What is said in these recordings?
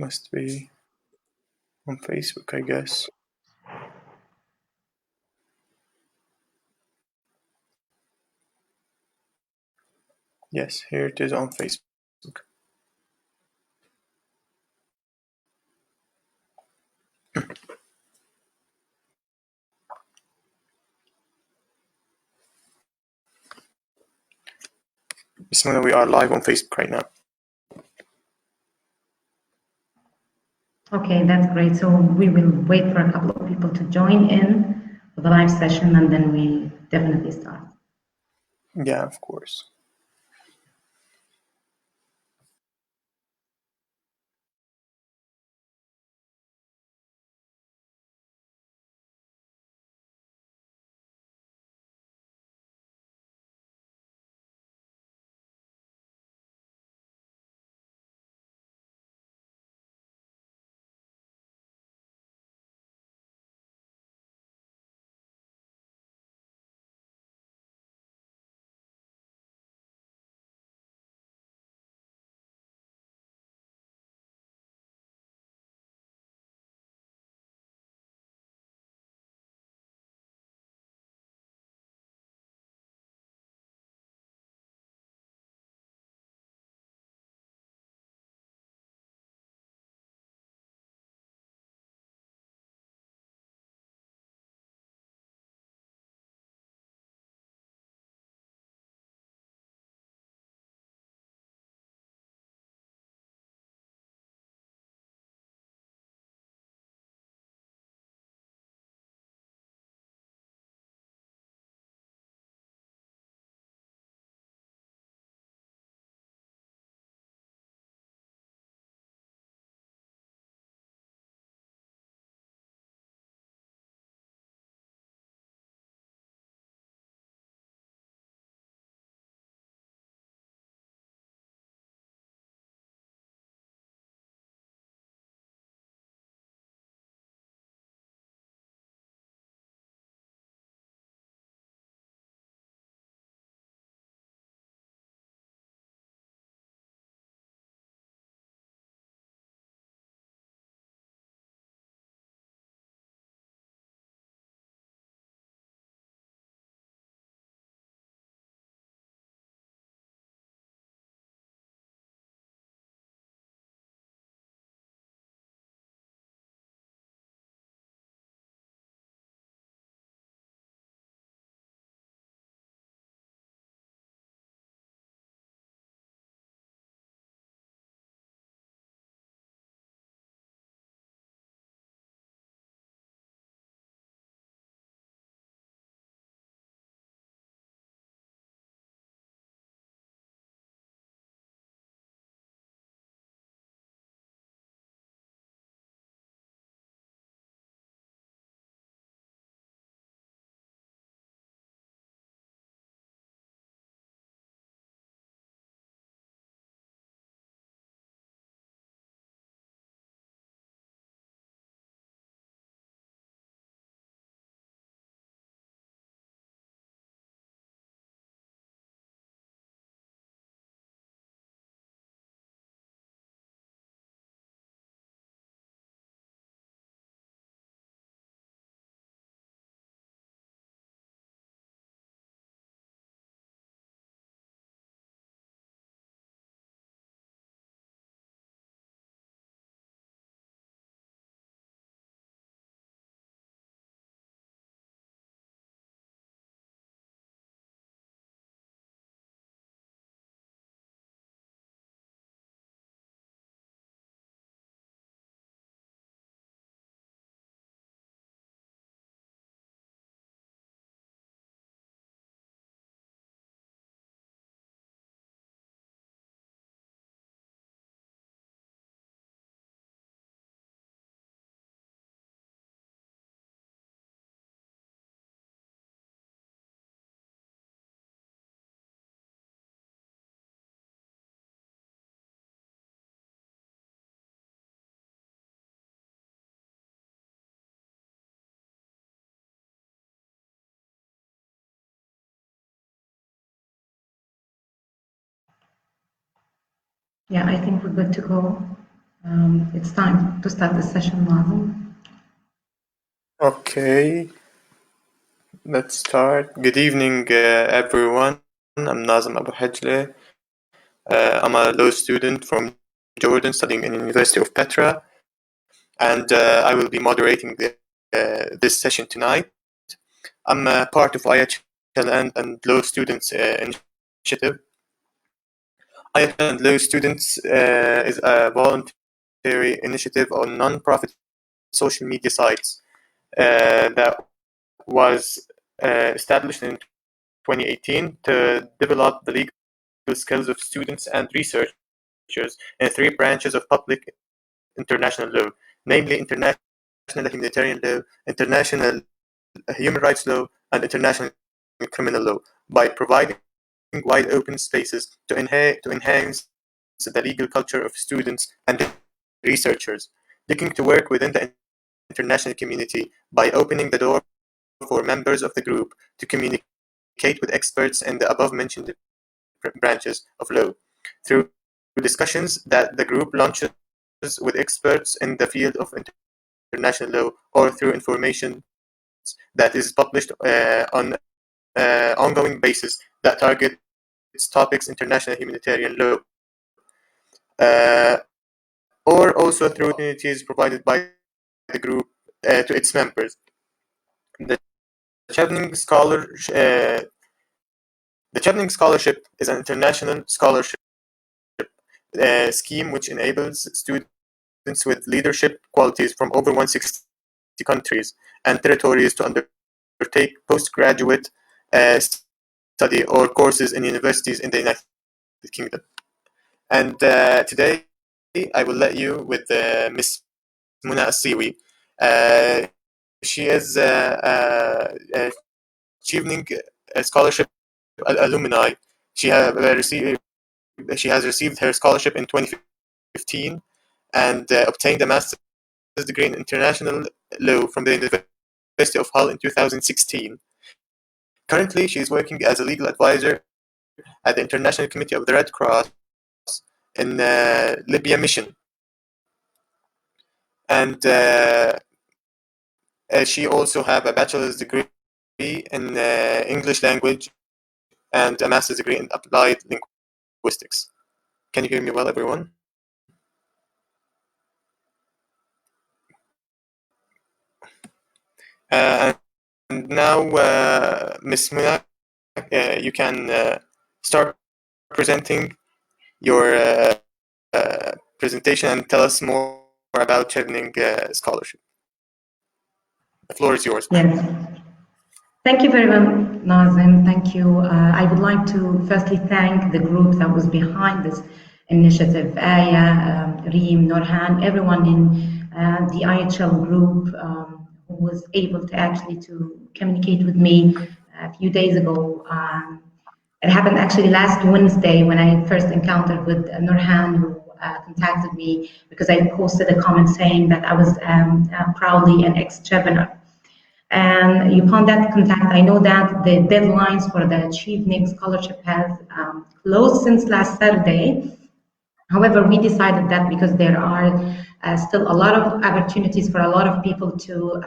must be on Facebook, I guess. Yes, here it is on Facebook. Bismillah, we are live on Facebook right now. Okay, that's great. So we will wait for a couple of people to join in for the live session, and then we definitely start. Yeah, of course. Yeah, I think we're good to go. It's time to start the session, Nazim. Okay, let's start. Good evening, everyone. I'm Nazim Abu Hajle. I'm a law student from Jordan studying in the University of Petra, and I will be moderating this session tonight. I'm part of IHL and Law Students Initiative. IHL and Law Students is a voluntary initiative on non-profit social media sites that was established in 2018 to develop the legal skills of students and researchers in three branches of public international law, namely international humanitarian law, international human rights law, and international criminal law, by providing wide open spaces to enhance the legal culture of students and researchers, looking to work within the international community by opening the door for members of the group to communicate with experts in the above-mentioned branches of law, through discussions that the group launches with experts in the field of international law, or through information that is published on ongoing basis that targets topics international humanitarian law, or also through opportunities provided by the group to its members. The Chevening Scholarship is an international scholarship scheme which enables students with leadership qualities from over 160 countries and territories to undertake postgraduate study or courses in universities in the United Kingdom. And today I will let you with Miss Muna Siwi. She is a Chevening Scholarship alumni. She has received her scholarship in 2015 and obtained a master's degree in international law from the University of Hull in 2016. Currently, she is working as a legal advisor at the International Committee of the Red Cross in Libya mission. And she also has a bachelor's degree in English language and a master's degree in applied linguistics. Can you hear me well, everyone? And now, Ms. Muna, you can start presenting your presentation and tell us more about Chevening Scholarship. The floor is yours. Yes. Thank you very much, Nazim. Thank you. I would like to firstly thank the group that was behind this initiative, Aya, Reem, Norhan, everyone in the IHL group who was able to actually to communicate with me a few days ago. It happened actually last Wednesday when I first encountered with Norhan, who contacted me because I posted a comment saying that I was proudly an ex-Chevener. And upon that contact, I know that the deadlines for the Chevening Scholarship has closed since last Saturday. However, we decided that because there are still a lot of opportunities for a lot of people to,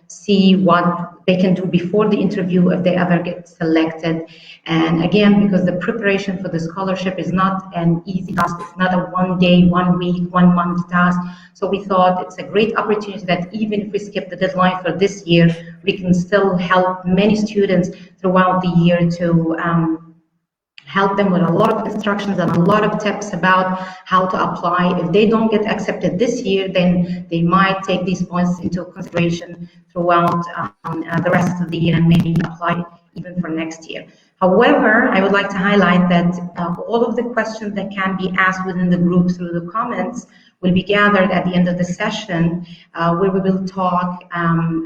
see what they can do before the interview if they ever get selected. And again, because the preparation for the scholarship is not an easy task, it's not a 1 day, 1 week, 1 month task. So we thought it's a great opportunity that even if we skip the deadline for this year, we can still help many students throughout the year to help them with a lot of instructions and a lot of tips about how to apply. If they don't get accepted this year, then they might take these points into consideration throughout the rest of the year and maybe apply even for next year. However, I would like to highlight that all of the questions that can be asked within the group through the comments will be gathered at the end of the session, where we will talk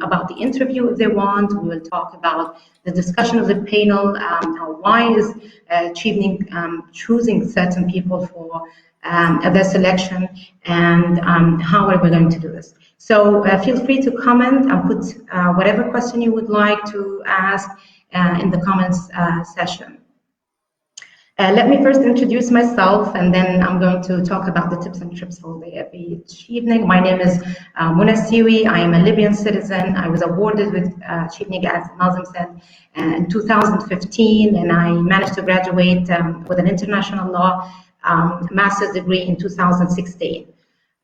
about the interview if they want. We will talk about the discussion of the panel, why is Chevening choosing certain people for their selection, and how are we going to do this. So feel free to comment and put whatever question you would like to ask in the comments session. Let me first introduce myself, and then I'm going to talk about the tips and trips for the Chevening. My name is Muna Siwi. I am a Libyan citizen. I was awarded with Chevening, as Nazim said, in 2015, and I managed to graduate with an international law master's degree in 2016.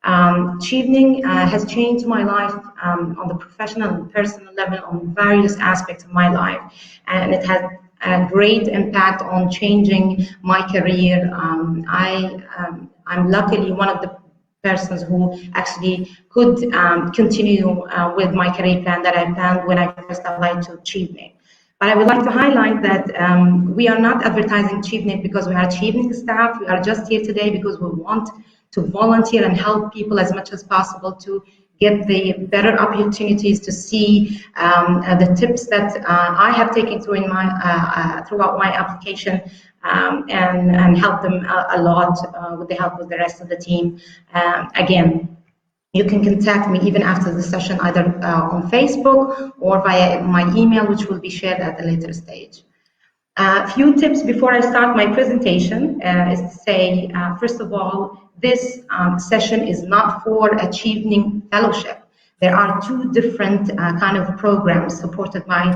Chevening has changed my life on the professional and personal level on various aspects of my life, and it has a great impact on changing my career. I'm luckily one of the persons who actually could continue with my career plan that I planned when I first applied to Chevening. But I would like to highlight that we are not advertising Chevening because we are Chevening staff. We are just here today because we want to volunteer and help people as much as possible to get the better opportunities to see the tips that I have taken through in my throughout my application and help them a lot with the help of the rest of the team. Again, you can contact me even after the session, either on Facebook or via my email, which will be shared at a later stage. A few tips before I start my presentation is to say, first of all, this session is not for a Chevening fellowship. There are two different kind of programs supported by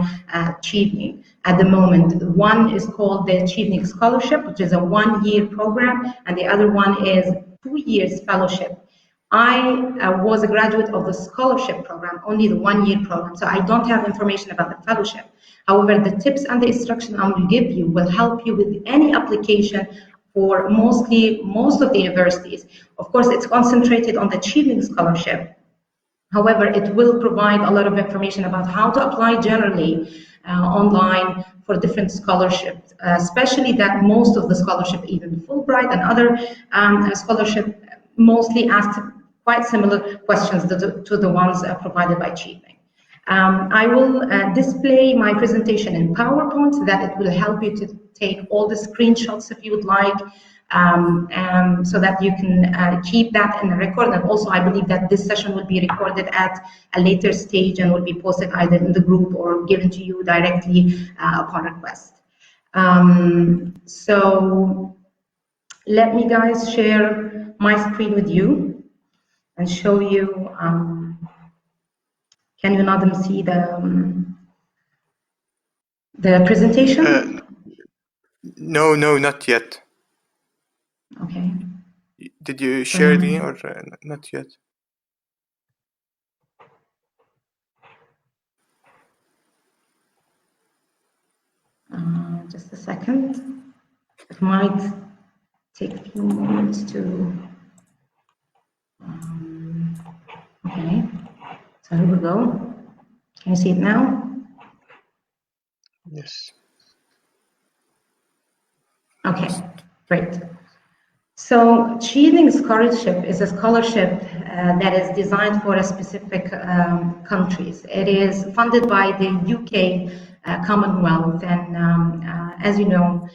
Chevening at the moment. One is called the Chevening Scholarship, which is a one-year program, and the other one is 2 years fellowship. I was a graduate of the scholarship program, only the one-year program, so I don't have information about the fellowship. However, the tips and the instruction I will give you will help you with any application for most of the universities. Of course, it's concentrated on the Chevening Scholarship. However, it will provide a lot of information about how to apply generally online for different scholarships, especially that most of the scholarship, even Fulbright and other scholarship, mostly ask quite similar questions to the ones provided by Chevening. I will display my presentation in PowerPoint so that it will help you to take all the screenshots if you would like, so that you can keep that in the record. And also, I believe that this session will be recorded at a later stage and will be posted either in the group or given to you directly upon request. So let me, guys, share my screen with you and show you. Can you not see the presentation? No, not yet. Okay. Did you share the or not yet? Just a second. It might take a few moments to. Okay. So here we go. Can you see it now? Yes. Okay, great. So Chevening Scholarship is a scholarship that is designed for a specific countries. It is funded by the UK Commonwealth, and as you know,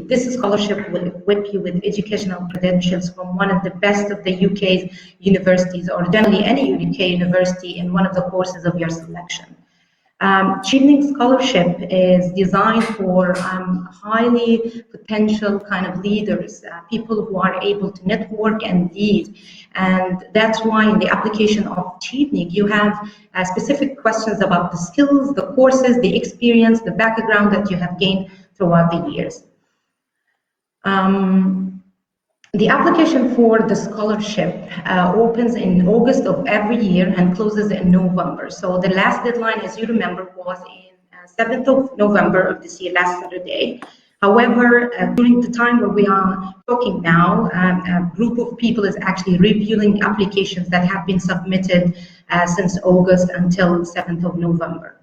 this scholarship will equip you with educational credentials from one of the best of the UK's universities, or generally any UK university in one of the courses of your selection. Chevening Scholarship is designed for highly potential kind of leaders, people who are able to network and lead. And that's why in the application of Chevening, you have specific questions about the skills, the courses, the experience, the background that you have gained throughout the years. The application for the scholarship opens in August of every year and closes in November. So the last deadline, as you remember, was in 7th of November of this year, last Saturday. However, during the time where we are talking now, a group of people is actually reviewing applications that have been submitted since August until 7th of November.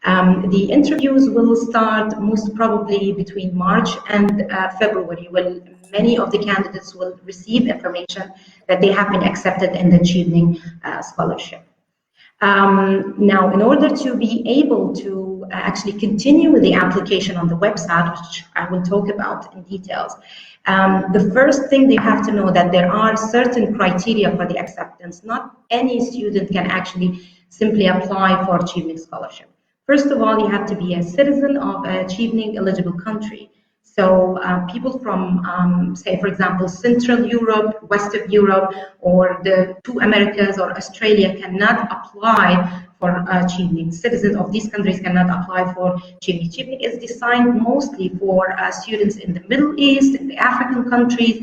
The interviews will start most probably between March and February, when many of the candidates will receive information that they have been accepted in the Chevening Scholarship. Now, in order to be able to actually continue with the application on the website, which I will talk about in details, the first thing they have to know that there are certain criteria for the acceptance. Not any student can actually simply apply for Chevening Scholarship. First of all, you have to be a citizen of a Chevening eligible country. So people from, say, for example, Central Europe, West of Europe, or the two Americas or Australia cannot apply for Chevening. Citizens of these countries cannot apply for Chevening. Chevening is designed mostly for students in the Middle East, in the African countries,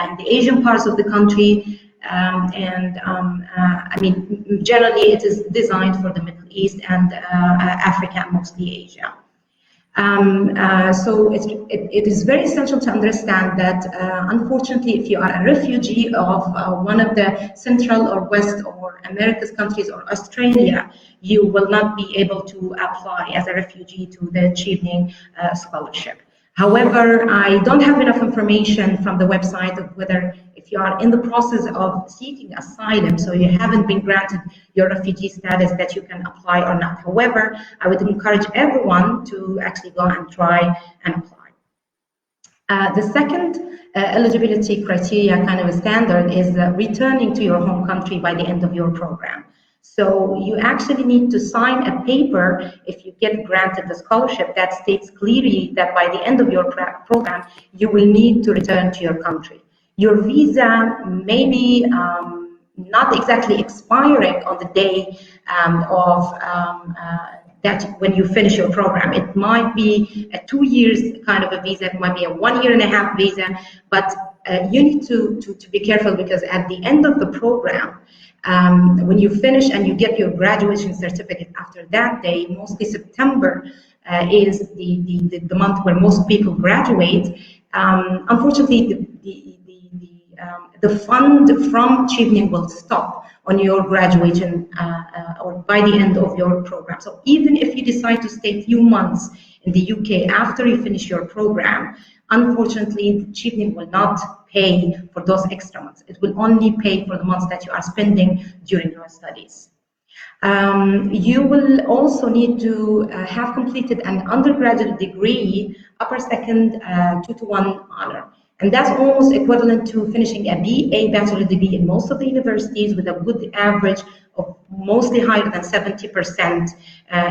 in the Asian parts of the country. I mean, generally it is designed for the Middle East and Africa, and mostly Asia. So it is very essential to understand that, unfortunately, if you are a refugee of one of the Central or West or America's countries or Australia, you will not be able to apply as a refugee to the Chevening Scholarship. However, I don't have enough information from the website of whether if you are in the process of seeking asylum, so you haven't been granted your refugee status, that you can apply or not. However, I would encourage everyone to actually go and try and apply. The second eligibility criteria, kind of a standard, is returning to your home country by the end of your program. So you actually need to sign a paper if you get granted the scholarship that states clearly that by the end of your program, you will need to return to your country. Your visa may be not exactly expiring on the day that when you finish your program. It might be a 2 years kind of a visa, it might be a 1.5 year visa, but you need to be careful, because at the end of the program, when you finish and you get your graduation certificate after that day, mostly September is the month where most people graduate. Unfortunately, the fund from Chevening will stop on your graduation or by the end of your program. So even if you decide to stay a few months in the UK after you finish your program, unfortunately, Chevening will not pay for those extra months. It will only pay for the months that you are spending during your studies. You will also need to have completed an undergraduate degree, upper second 2-to-1 honor. And that's almost equivalent to finishing a BA, bachelor degree, in most of the universities with a good average of mostly higher than 70%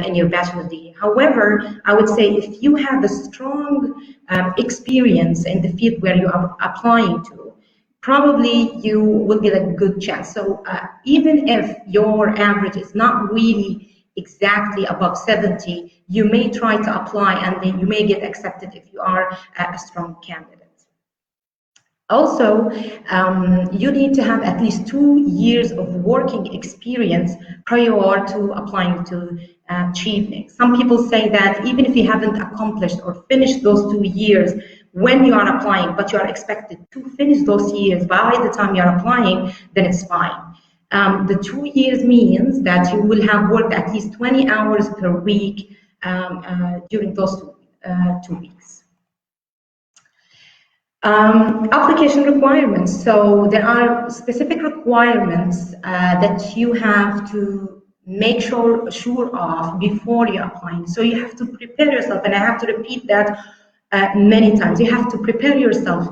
in your bachelor degree. However, I would say if you have a strong experience in the field where you are applying to, probably you will get a good chance. So even if your average is not really exactly above 70, you may try to apply and then you may get accepted if you are a strong candidate. Also, you need to have at least 2 years of working experience prior to applying to Chevening. Some people say that even if you haven't accomplished or finished those 2 years when you are applying, but you are expected to finish those years by the time you are applying, then it's fine. The 2 years means that you will have worked at least 20 hours per week during those 2 weeks. Application requirements. So there are specific requirements that you have to make sure of before you're applying. So you have to prepare yourself, and I have to repeat that many times. You have to prepare yourself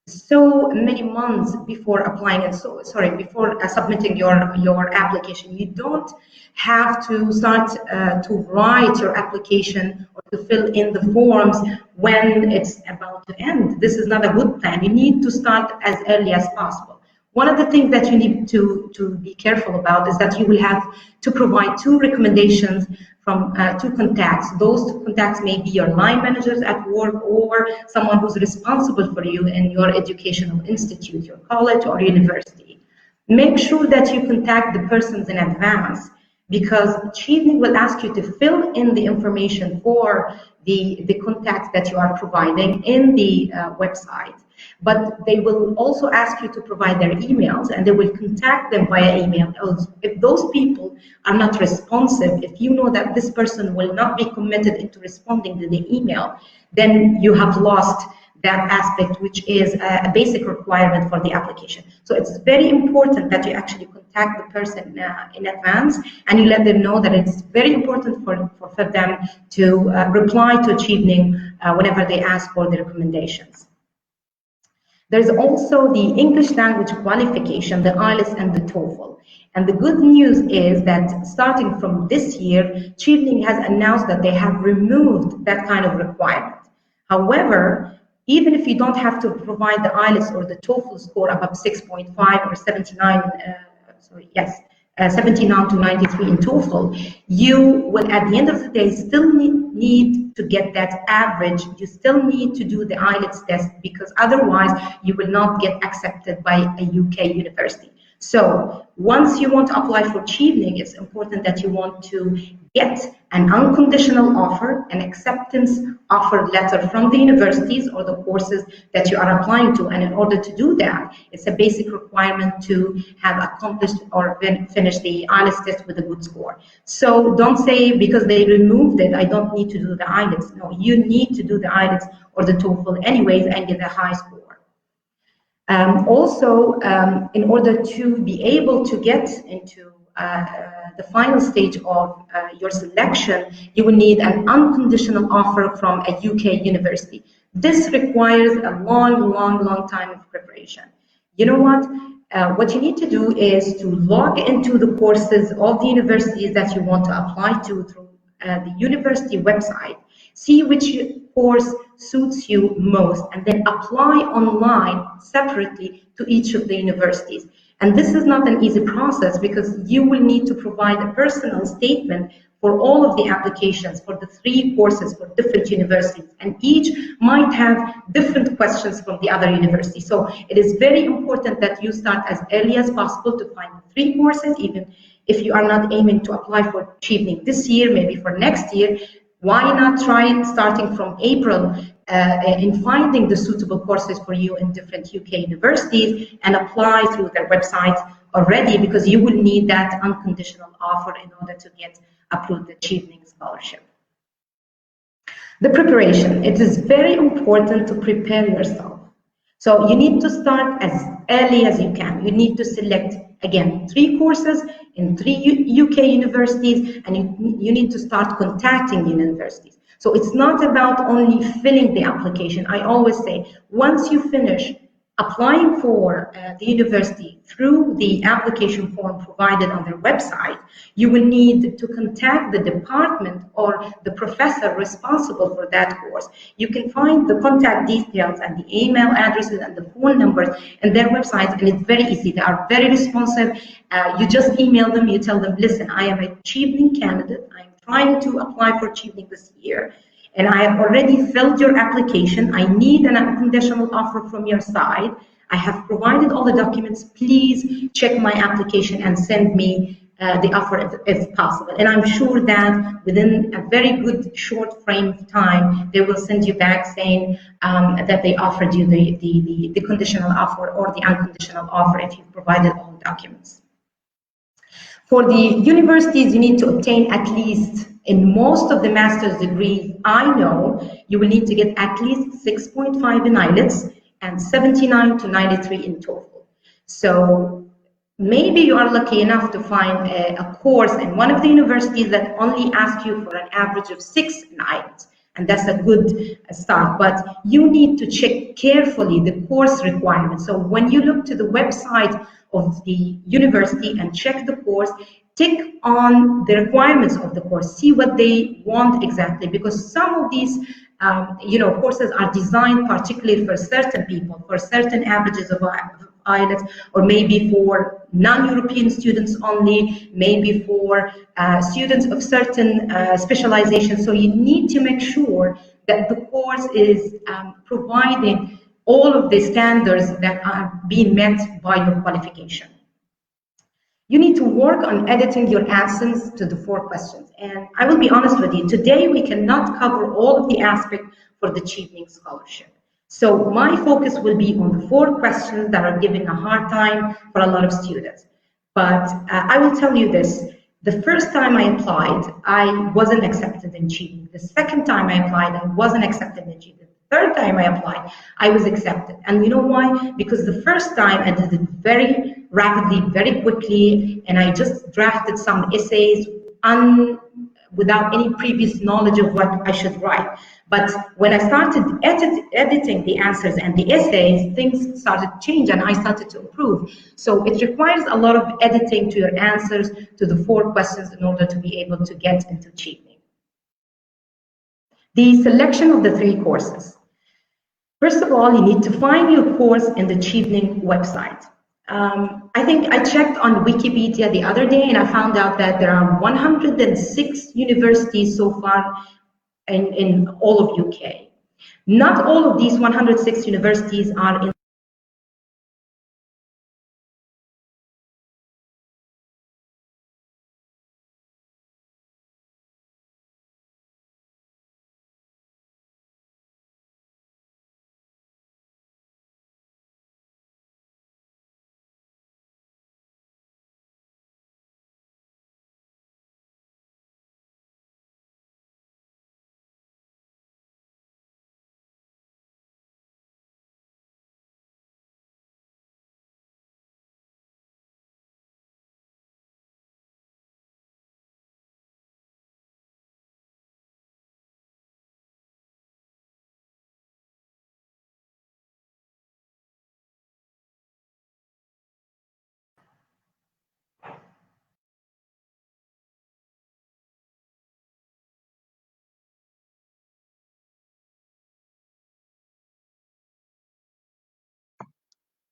so many months before applying, and before submitting your application. You don't have to start to write your application or to fill in the forms when it's about to end. This is not a good plan. You need to start as early as possible. One of the things that you need to be careful about is that you will have to provide 2 recommendations from 2 contacts. Those 2 contacts may be your line managers at work or someone who's responsible for you in your educational institute, your college or university. Make sure that you contact the persons in advance, because Chevening will ask you to fill in the information for the contacts that you are providing in the website. But they will also ask you to provide their emails, and they will contact them via email. If those people are not responsive, if you know that this person will not be committed into responding to the email, then you have lost that aspect, which is a basic requirement for the application. So it's very important that you actually contact the person in advance, and you let them know that it's very important for them to reply to Chevening whenever they ask for the recommendations. There's also the English language qualification, the IELTS and the TOEFL. And the good news is that starting from this year, Chevening has announced that they have removed that kind of requirement. However, even if you don't have to provide the IELTS or the TOEFL score above 6.5 or 79, 79 to 93 in TOEFL, you will, at the end of the day, still need to get that average. You still need to do the IELTS test, because otherwise you will not get accepted by a UK university. So once you want to apply for Chevening, it's important that you want to get an unconditional offer, an acceptance offer letter from the universities or the courses that you are applying to. And in order to do that, it's a basic requirement to have accomplished or finished the IELTS test with a good score. So don't say because they removed it, I don't need to do the IELTS. No, you need to do the IELTS or the TOEFL anyways and get a high score. In order to be able to get into the final stage of your selection, you will need an unconditional offer from a UK university. This requires a long time of preparation. You know what? What you need to do is to log into the courses of the universities that you want to apply to through the university website. See which course suits you most, and then apply online separately to each of the universities. And this is not an easy process, because you will need to provide a personal statement for all of the applications for the 3 courses for different universities, and each might have different questions from the other university. So it is very important that you start as early as possible to find the 3 courses, even if you are not aiming to apply for Chevening this year, maybe for next year. Why not try starting from April in finding the suitable courses for you in different UK universities and apply through their websites already, because you will need that unconditional offer in order to get approved the Chevening Scholarship. The preparation. It is very important to prepare yourself. So you need to start as early as you can. You need to select, again, 3 courses in 3 UK universities, and you need to start contacting the universities. So it's not about only filling the application. I always say, once you finish applying for the university through the application form provided on their website, you will need to contact the department or the professor responsible for that course. You can find the contact details and the email addresses and the phone numbers in their websites, and it's very easy. They are very responsive. You just email them, you tell them, listen, I am a Chevening candidate. I'm trying to apply for Chevening this year, and I have already filled your application. I need an unconditional offer from your side. I have provided all the documents. Please check my application and send me the offer if possible. And I'm sure that within a very good short frame of time, they will send you back saying that they offered you the conditional offer or the unconditional offer if you've provided all the documents. For the universities, you need to obtain at least, in most of the master's degrees I know, you will need to get at least 6.5 in IELTS and 79 to 93 in TOEFL. So maybe you are lucky enough to find a course in one of the universities that only ask you for an average of 6 in IELTS, and that's a good start. But you need to check carefully the course requirements. So when you look to the website of the university and check the course, tick on the requirements of the course, see what they want exactly, because some of these courses are designed particularly for certain people, for certain averages of IELTS, or maybe for non-European students only, maybe for students of certain specializations. So you need to make sure that the course is providing all of the standards that are being met by your qualification. You need to work on editing your answers to the 4 questions. And I will be honest with you, today we cannot cover all of the aspects for the Chevening Scholarship. So my focus will be on the 4 questions that are giving a hard time for a lot of students. But I will tell you this, the first time I applied, I wasn't accepted in Chevening. The second time I applied, I wasn't accepted in Chevening. The third time I applied, I was accepted. And you know why? Because the first time I did it very rapidly, very quickly, and I just drafted some essays without any previous knowledge of what I should write. But when I started editing the answers and the essays, things started to change and I started to improve. So it requires a lot of editing to your answers to the 4 questions in order to be able to get into Chevening. The selection of the 3 courses. First of all, you need to find your course in the Chevening website. I think I checked on Wikipedia the other day and I found out that there are 106 universities so far in all of UK. Not all of these 106 universities are in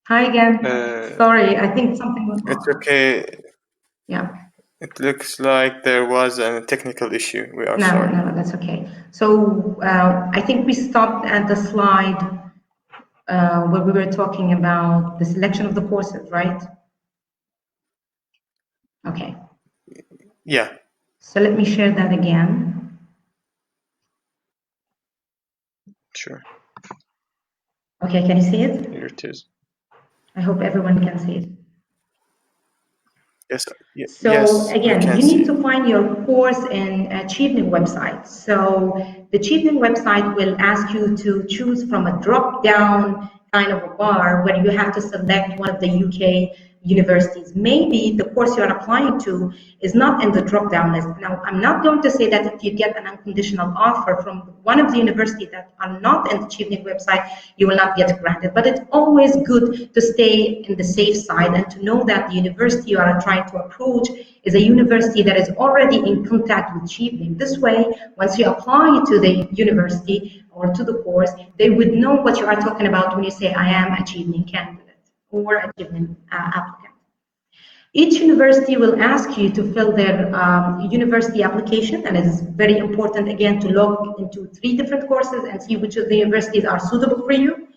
Hi again. Sorry, I think something was It's wrong. okay. Yeah. It looks like there was a technical issue. We are sorry. No, that's okay. So I think we stopped at the slide where we were talking about the selection of the courses, right? Okay. Yeah, So let me share that again. sure. Okay, can you see it? Here it is. I hope everyone can see it. Yes, So yes, we again, can you see need it. to find your course in Chevening website. So the Chevening website will ask you to choose from a drop-down kind of a bar where you have to select one of the UK universities. Maybe the course you're applying to is not in the drop-down list. Now, I'm not going to say that if you get an unconditional offer from one of the universities that are not in the Chevening website, you will not get granted. But it's always good to stay in the safe side and to know that the university you are trying to approach is a university that is already in contact with Chevening. This way, once you apply to the university or to the course, they would know what you are talking about when you say, I am a Chevening candidate or a Chevening applicant. Each university will ask you to fill their university application, and it's very important again to log into 3 different courses and see which of the universities are suitable for you.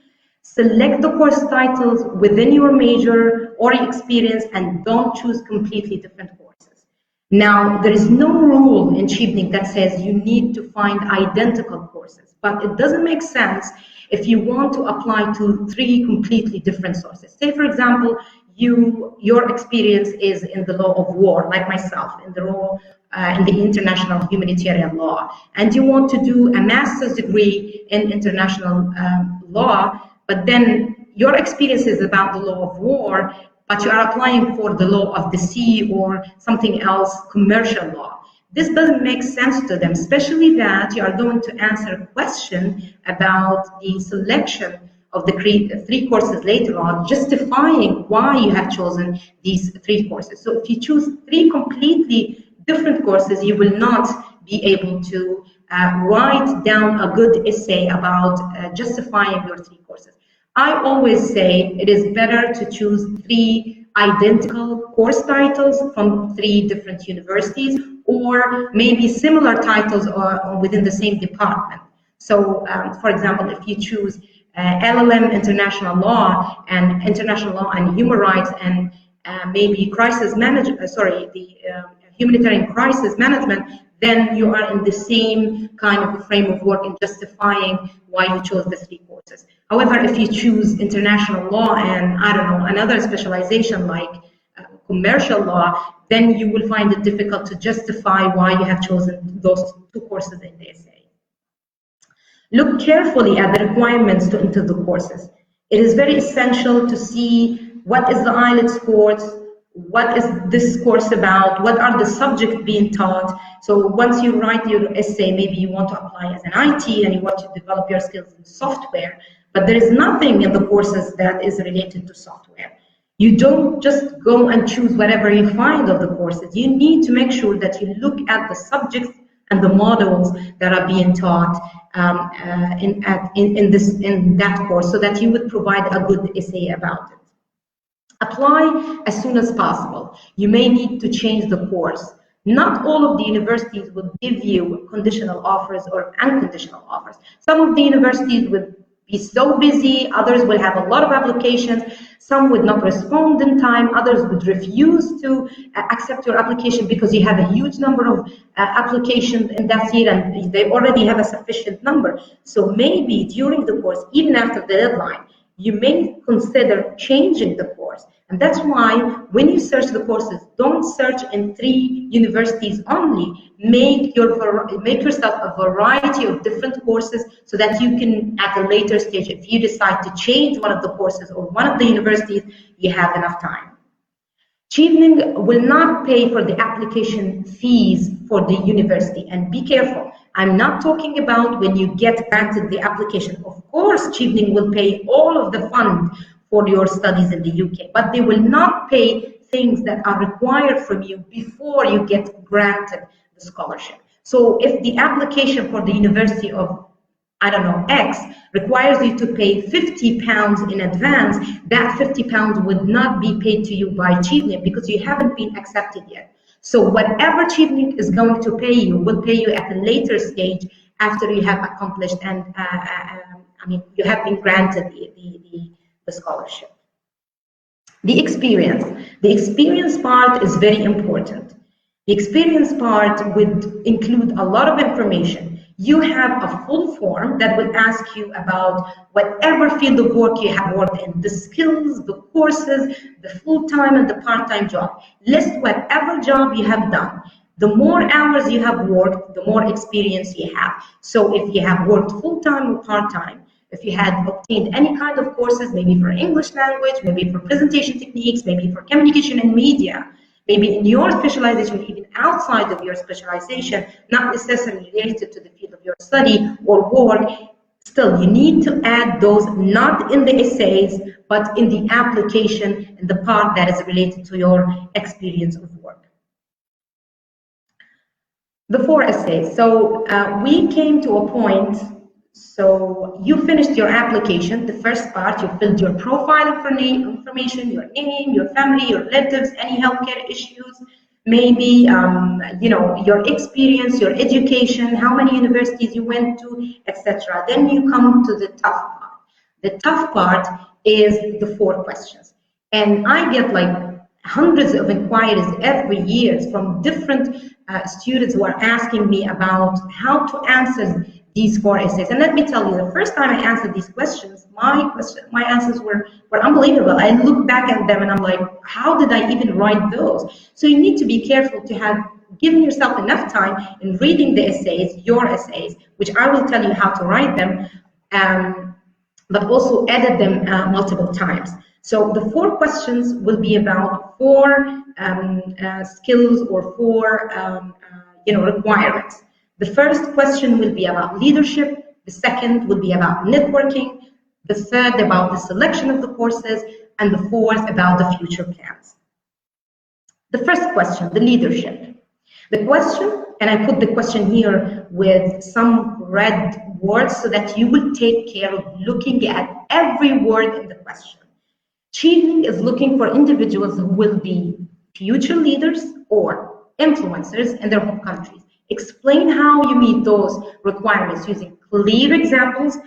Select the course titles within your major or experience and don't choose completely different courses. Now, there is no rule in Chevening that says you need to find identical courses, but it doesn't make sense if you want to apply to 3 completely different sources. Say, for example, your experience is in the law of war, like myself, in the law in the international humanitarian law, and you want to do a master's degree in international law, but then your experience is about the law of war, but you are applying for the law of the sea or something else, commercial law. This doesn't make sense to them, especially that you are going to answer a question about the selection of the 3 courses later on, justifying why you have chosen these 3 courses. So if you choose 3 completely different courses, you will not be able to write down a good essay about justifying your 3 courses. I always say it is better to choose 3 identical course titles from 3 different universities, or maybe similar titles or within the same department. So, for example, if you choose LLM International Law and Human Rights and maybe crisis management, humanitarian crisis management, then you are in the same kind of frame of work in justifying why you chose the 3 courses. However, if you choose international law and, I don't know, another specialization like commercial law, then you will find it difficult to justify why you have chosen those 2 courses in the essay. Look carefully at the requirements to enter the courses. It is very essential to see what is the IELTS course, what is this course about, what are the subjects being taught. So once you write your essay, maybe you want to apply as an IT and you want to develop your skills in software, but there is nothing in the courses that is related to software. You don't just go and choose whatever you find of the courses. You need to make sure that you look at the subjects and the models that are being taught in that course, so that you would provide a good essay about it. Apply as soon as possible. You may need to change the course. Not all of the universities will give you conditional offers or unconditional offers. Some of the universities will be so busy, others will have a lot of applications, some would not respond in time, others would refuse to accept your application because you have a huge number of applications in that year and they already have a sufficient number. So maybe during the course, even after the deadline, you may consider changing the course. And that's why when you search the courses, don't search in 3 universities only. Make yourself a variety of different courses so that you can, at a later stage, if you decide to change one of the courses or one of the universities, you have enough time. Chevening will not pay for the application fees for the university, and be careful. I'm not talking about when you get granted the application. Of course, Chevening will pay all of the fund for your studies in the UK, but they will not pay things that are required from you before you get granted the scholarship. So if the application for the University of, I don't know, X requires you to pay £50 in advance, that £50 would not be paid to you by Chevening because you haven't been accepted yet. So whatever Chevening is going to pay you will pay you at a later stage after you have accomplished and you have been granted the scholarship. The experience part is very important. The experience part would include a lot of information. You have a full form that will ask you about whatever field of work you have worked in, the skills, the courses, the full-time and the part-time job. List whatever job you have done. The more hours you have worked, the more experience you have. So if you have worked full-time or part-time, if you had obtained any kind of courses, maybe for English language, maybe for presentation techniques, maybe for communication and media, maybe in your specialization, even outside of your specialization, not necessarily related to the field of your study or work, still you need to add those not in the essays, but in the application, in the part that is related to your experience of work. The 4 essays. So we came to a point. So you finished your application, the first part, you filled your profile information, your name, your family, your relatives, any healthcare issues, maybe your experience, your education, how many universities you went to, etc. Then you come to the tough part. The tough part is the 4 questions. And I get like hundreds of inquiries every year from different students who are asking me about how to answer these 4 essays. And let me tell you, the first time I answered these questions, my answers were unbelievable. I look back at them and I'm like, how did I even write those? So you need to be careful to have given yourself enough time in reading the essays, your essays, which I will tell you how to write them, but also edit them multiple times. So the 4 questions will be about 4 skills or 4 requirements. The first question will be about leadership, the second will be about networking, the third about the selection of the courses, and the 4th about the future plans. The first question, the leadership. The question, and I put the question here with some red words so that you will take care of looking at every word in the question. Chevening is looking for individuals who will be future leaders or influencers in their home countries. Explain how you meet those requirements using clear examples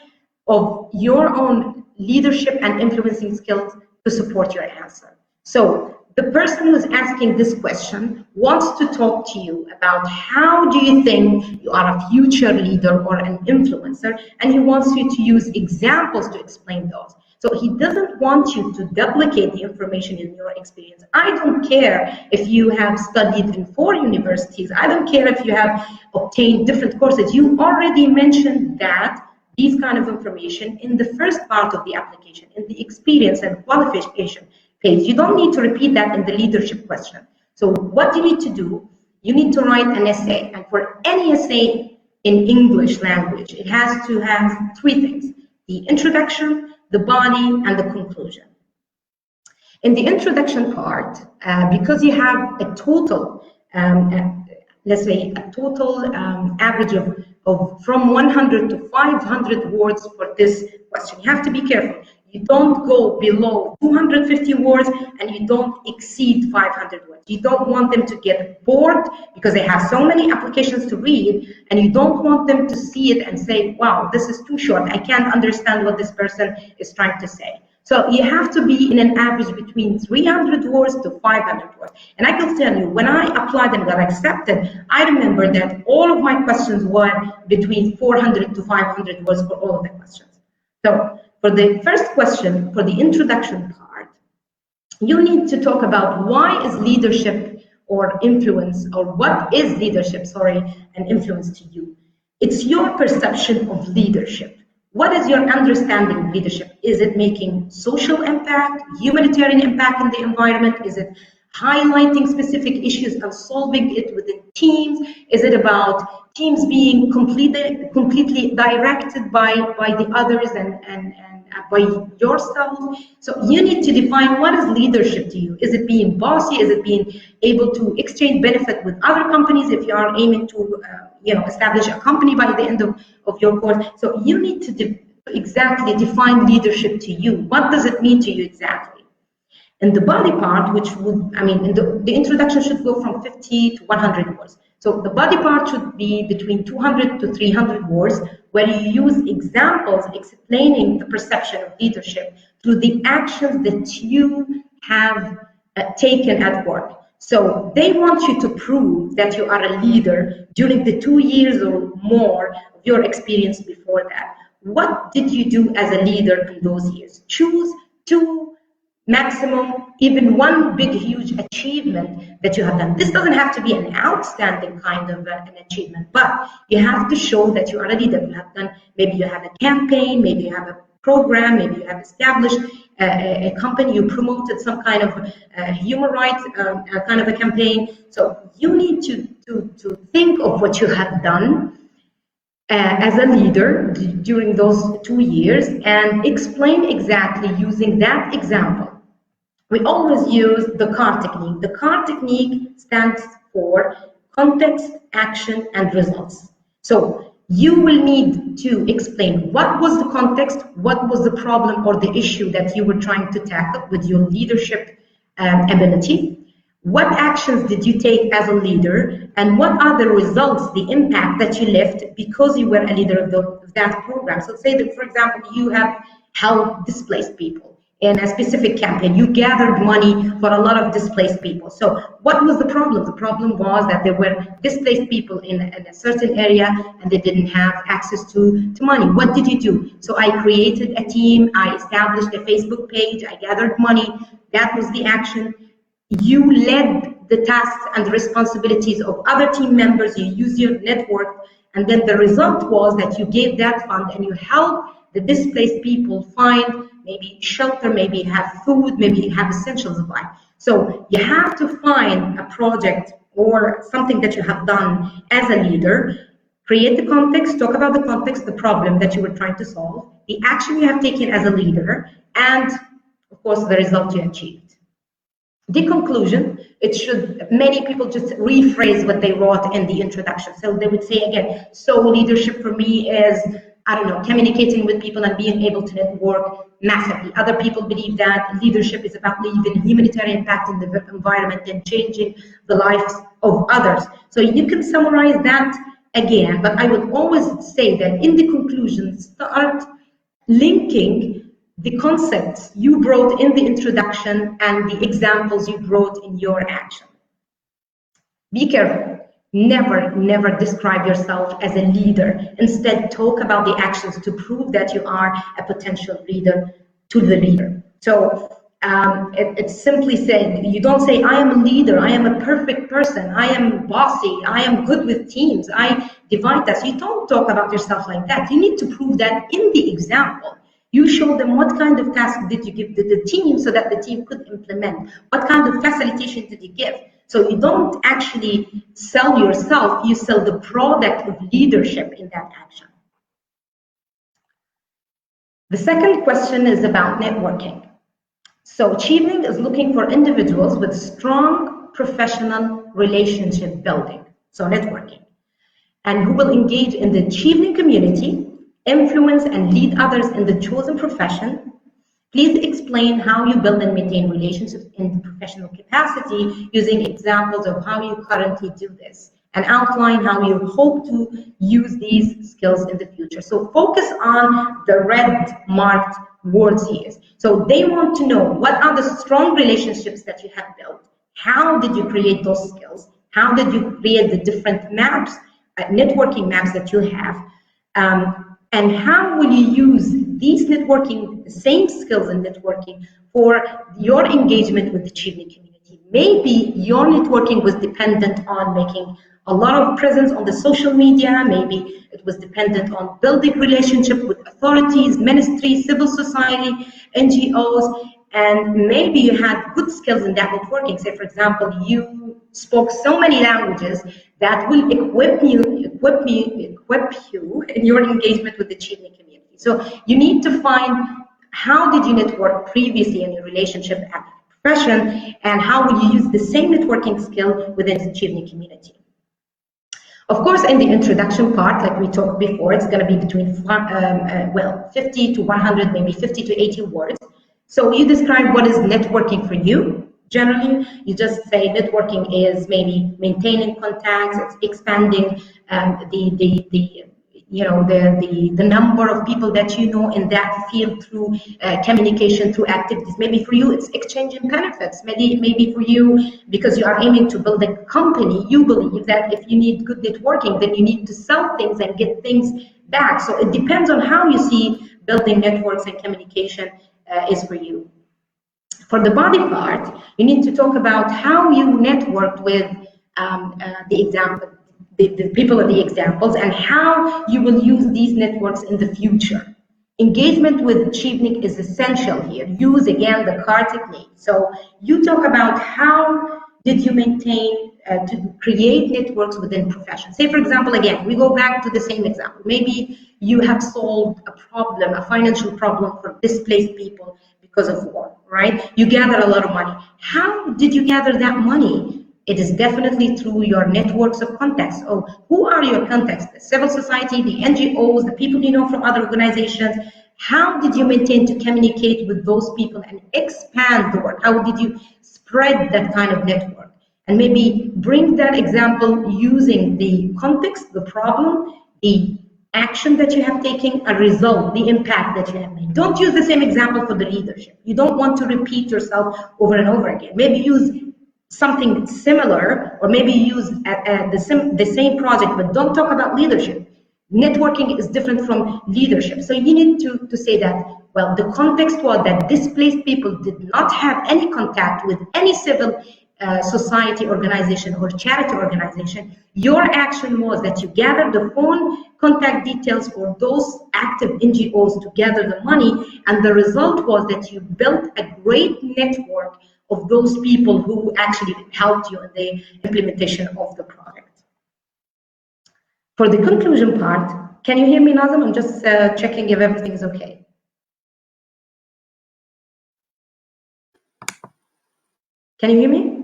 of your own leadership and influencing skills to support your answer. So the person who's asking this question wants to talk to you about how do you think you are a future leader or an influencer, and he wants you to use examples to explain those. So he doesn't want you to duplicate the information in your experience. I don't care if you have studied in 4 universities. I don't care if you have obtained different courses. You already mentioned that these kind of information in the first part of the application, in the experience and qualification page. You don't need to repeat that in the leadership question. So what you need to do, you need to write an essay. And for any essay in English language, it has to have 3 things: the introduction, the body, and the conclusion. In the introduction part, because you have a total let's say, a total average of from 100 to 500 words for this question. You have to be careful. You don't go below 250 words and you don't exceed 500 words. You don't want them to get bored because they have so many applications to read, and you don't want them to see it and say, wow, this is too short. I can't understand what this person is trying to say. So you have to be in an average between 300 words to 500 words. And I can tell you, when I applied and got accepted, I remember that all of my questions were between 400 to 500 words for all of the questions. So for the first question, for the introduction part, you need to talk about why is leadership or influence, or what is leadership, and influence to you. It's your perception of leadership. What is your understanding of leadership? Is it making social impact, humanitarian impact in the environment? Is it highlighting specific issues and solving it within teams? Is it about teams being completely directed by the others and by yourself? So you need to define what is leadership to you. Is it being bossy? Is it being able to exchange benefit with other companies if you are aiming to establish a company by the end of your course? So you need to exactly define leadership to you. What does it mean to you exactly? And the body part, which would, the introduction should go from 50 to 100 words. So the body part should be between 200 to 300 words, where you use examples explaining the perception of leadership through the actions that you have taken at work. So they want you to prove that you are a leader during the 2 years or more of your experience before that. What did you do as a leader in those years? Choose 2 maximum, even 1 big, huge achievement that you have done. This doesn't have to be an outstanding kind of an achievement, but you have to show that you are a leader. You have done, maybe you have a campaign, maybe you have a program, maybe you have established a company, you promoted some kind of human rights kind of a campaign. So you need to think of what you have done as a leader during those 2 years and explain exactly using that example. We always use the CAR technique. The CAR technique stands for context, action, and results. So you will need to explain what was the context, what was the problem or the issue that you were trying to tackle with your leadership ability. What actions did you take as a leader, and what are the results, the impact that you left because you were a leader of that program? So say that, for example, you have helped displaced people in a specific campaign. You gathered money for a lot of displaced people. So what was the problem? The problem was that there were displaced people in a certain area and they didn't have access to money. What did you do? So I created a team, I established a Facebook page, I gathered money. That was the action. You led the tasks and the responsibilities of other team members, you used your network, and then the result was that you gave that fund and you helped the displaced people find maybe shelter, maybe have food, maybe have essentials of life. So you have to find a project or something that you have done as a leader, create the context, talk about the context, the problem that you were trying to solve, the action you have taken as a leader, and of course the result you achieved. The conclusion, many people just rephrase what they wrote in the introduction. So they would say again, so leadership for me is, communicating with people and being able to network massively. Other people believe that leadership is about leaving humanitarian impact in the environment and changing the lives of others. So you can summarize that again, but I would always say that in the conclusion, start linking the concepts you brought in the introduction and the examples you brought in your action. Be careful. Never describe yourself as a leader. Instead, talk about the actions to prove that you are a potential leader to the leader. So it's simply saying, you don't say, I am a leader, I am a perfect person, I am bossy, I am good with teams, I divide tasks. You don't talk about yourself like that. You need to prove that in the example. You show them what kind of task did you give to the team so that the team could implement. What kind of facilitation did you give? So you don't actually sell yourself, you sell the product of leadership in that action. The second question is about networking. So Chevening is looking for individuals with strong professional relationship building. so networking, and who will engage in the Chevening community, influence and lead others in the chosen profession. Please explain how you build and maintain relationships in the professional capacity using examples of how you currently do this, and outline how you hope to use these skills in the future. So focus on the red marked words here. So they want to know what are the strong relationships that you have built, how did you create those skills, how did you create the different maps, networking maps that you have, and how will you use these networking, the same skills in networking for your engagement with the Chevening community. Maybe your networking was dependent on making a lot of presence on the social media, maybe it was dependent on building relationship with authorities, ministries, civil society, NGOs, and maybe you had good skills in that networking. Say, for example, you spoke so many languages that will equip you in your engagement with the Chevening community. So you need to find how did you network previously in your relationship and profession, and how will you use the same networking skill within the Chevening community. Of course, in the introduction part, like we talked before, it's going to be between 50 to 100, maybe 50 to 80 words. So you describe what is networking for you. Generally, you just say networking is maybe maintaining contacts, it's expanding the number of people that you know in that field through communication, through activities. Maybe for you, it's exchanging benefits. Maybe for you, because you are aiming to build a company, you believe that if you need good networking, then you need to sell things and get things back. So it depends on how you see building networks and communication is for you. For the body part, you need to talk about how you networked with the people of the examples, and how you will use these networks in the future. Engagement with Chevening is essential here. Use again the CAR technique. So you talk about how did you maintain to create networks within professions. Say, for example, again, we go back to the same example. Maybe you have solved a problem, a financial problem for displaced people because of war, right? You gather a lot of money. How did you gather that money? It is definitely through your networks of contacts. Oh, who are your contacts? The civil society, the NGOs, the people you know from other organizations. How did you maintain to communicate with those people and expand the work? How did you spread that kind of network? And maybe bring that example using the context, the problem, the action that you have taken, a result, the impact that you have made. Don't use the same example for the leadership. You don't want to repeat yourself over and over again. Maybe use something similar, or maybe use the same project, but don't talk about leadership. Networking is different from leadership. So you need to say that, well, the context was that displaced people did not have any contact with any civil society organization or charity organization. Your action was that you gathered the phone contact details for those active NGOs to gather the money, and the result was that you built a great network of those people who actually helped you in the implementation of the project. For the conclusion part, can you hear me, Nazim? I'm just checking if everything's okay. Can you hear me?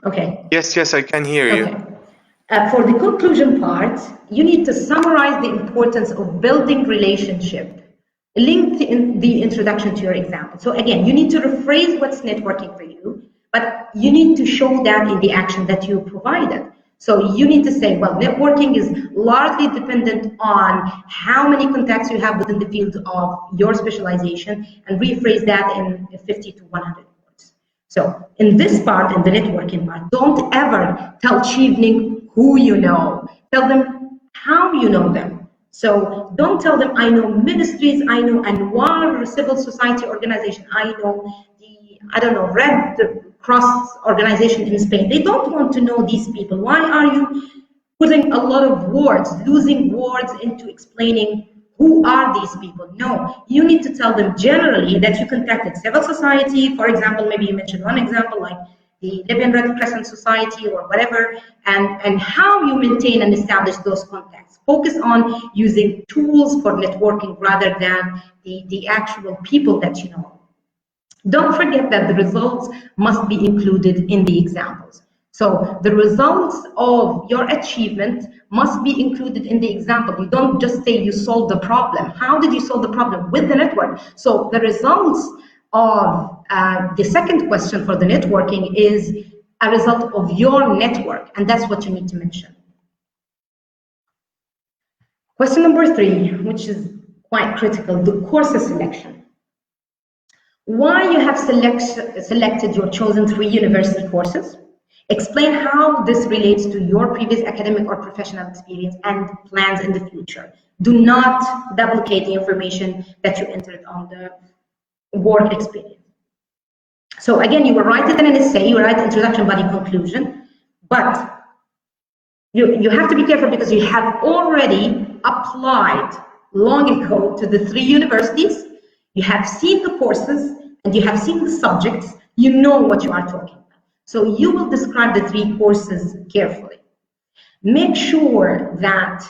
Okay. Yes, I can hear you. Okay. For the conclusion part, you need to summarize the importance of building relationship linked in the introduction to your example. So again, you need to rephrase what's networking for you, but you need to show that in the action that you provided. So you need to say, well, networking is largely dependent on how many contacts you have within the field of your specialization, and rephrase that in 50 to 100 words. So in this part, in the networking part, don't ever tell Chevening who you know. Tell them how you know them. So don't tell them, I know ministries, I know Anwar civil society organization, I know the, Red Cross organization in Spain. They don't want to know these people. Why are you putting a lot of words, losing words into explaining who are these people? No, you need to tell them generally that you contacted civil society. For example, maybe you mentioned one example like the Libyan Red Crescent Society or whatever, and how you maintain and establish those contacts. Focus on using tools for networking rather than the actual people that you know. Don't forget that the results must be included in the examples. So the results of your achievement must be included in the example. You don't just say you solved the problem. How did you solve the problem? With the network. So the results of the second question for the networking is a result of your network, and that's what you need to mention. Question number 3, which is quite critical, the courses selection. Why you have selected your chosen 3 university courses. Explain how this relates to your previous academic or professional experience and plans in the future. Do not duplicate the information that you entered on the work experience. So again, you will write it in an essay, you will write introduction, body, conclusion, but you have to be careful because you have already applied long ago to the 3 universities. You have seen the courses and you have seen the subjects. You know what you are talking about. So you will describe the 3 courses carefully. Make sure that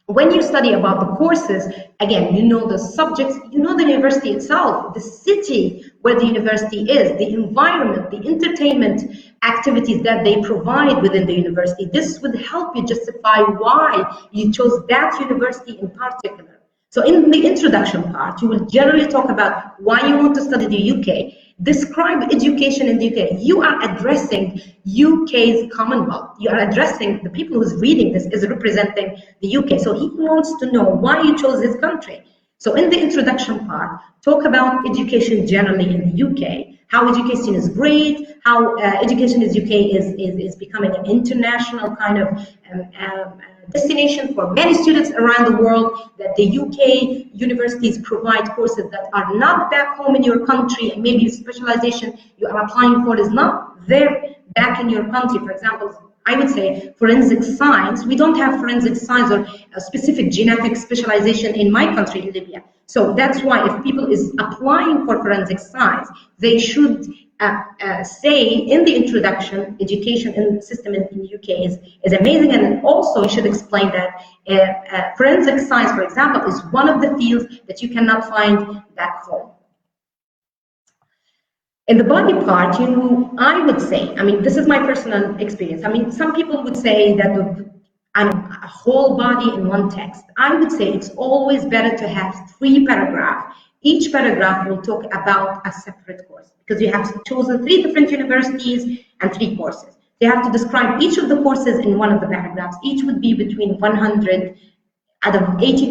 when you study about the courses, again, you know the subjects, you know the university itself, the city where the university is, the environment, the entertainment activities that they provide within the university. This would help you justify why you chose that university in particular. So in the introduction part, you will generally talk about why you want to study the UK. Describe education in the UK. You are addressing UK's Commonwealth. You are addressing the people who's reading this is representing the UK. So he wants to know why you chose this country. So in the introduction part, talk about education generally in the UK, how education is great, how education in the UK is becoming an international kind of destination for many students around the world, that the UK universities provide courses that are not back home in your country, and maybe specialization you are applying for is not there back in your country. For example, I would say forensic science. We don't have forensic science or a specific genetic specialization in my country, in Libya. So that's why if people is applying for forensic science, they should say in the introduction, education in system in the UK is amazing, and also you should explain that forensic science, for example, is one of the fields that you cannot find back home. In the body part, I would say, I mean, this is my personal experience. I mean, some people would say that a whole body in one text. I would say it's always better to have 3 paragraphs. Each paragraph will talk about a separate course because you have chosen 3 different universities and 3 courses. You have to describe each of the courses in one of the paragraphs. Each would be between 80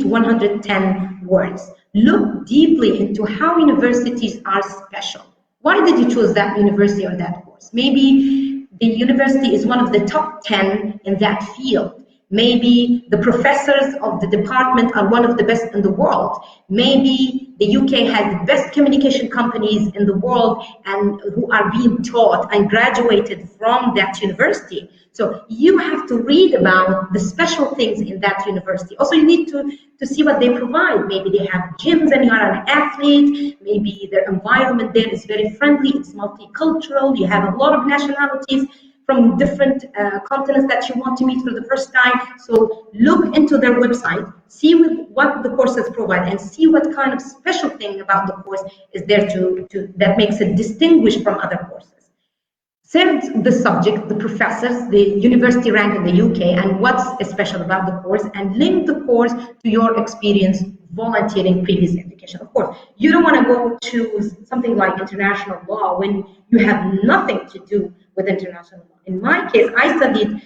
to 110 words. Look deeply into how universities are special. Why did you choose that university or that course? Maybe the university is one of the top 10 in that field. Maybe the professors of the department are one of the best in the world. Maybe the UK has the best communication companies in the world and who are being taught and graduated from that university. So you have to read about the special things in that university. Also, you need to see what they provide. Maybe they have gyms and you are an athlete. Maybe their environment there is very friendly. It's multicultural. You have a lot of nationalities from different continents that you want to meet for the first time. So look into their website, see what the courses provide, and see what kind of special thing about the course is there that makes it distinguished from other courses. Set the subject, the professors, the university rank in the UK, and what's special about the course, and link the course to your experience volunteering previous education. Of course, you don't want to go choose something like international law when you have nothing to do with international law. In my case, I studied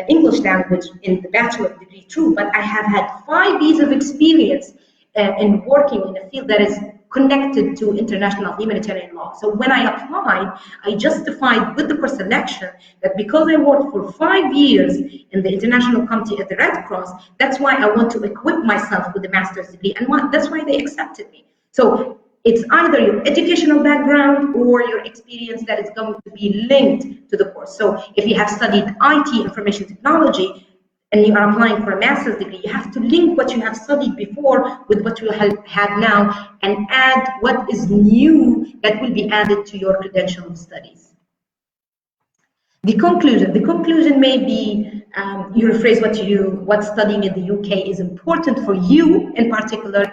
English language in the bachelor degree too, but I have had 5 years of experience in working in a field that is connected to international humanitarian law. So when I applied, I justified with the course selection that because I worked for 5 years in the international committee at the Red Cross, that's why I want to equip myself with a master's degree, and that's why they accepted me. So it's either your educational background or your experience that is going to be linked to the course. So if you have studied IT, information technology, and you are applying for a master's degree, you have to link what you have studied before with what you have now and add what is new that will be added to your credential studies. The conclusion may be you rephrase what studying in the UK is important for you in particular.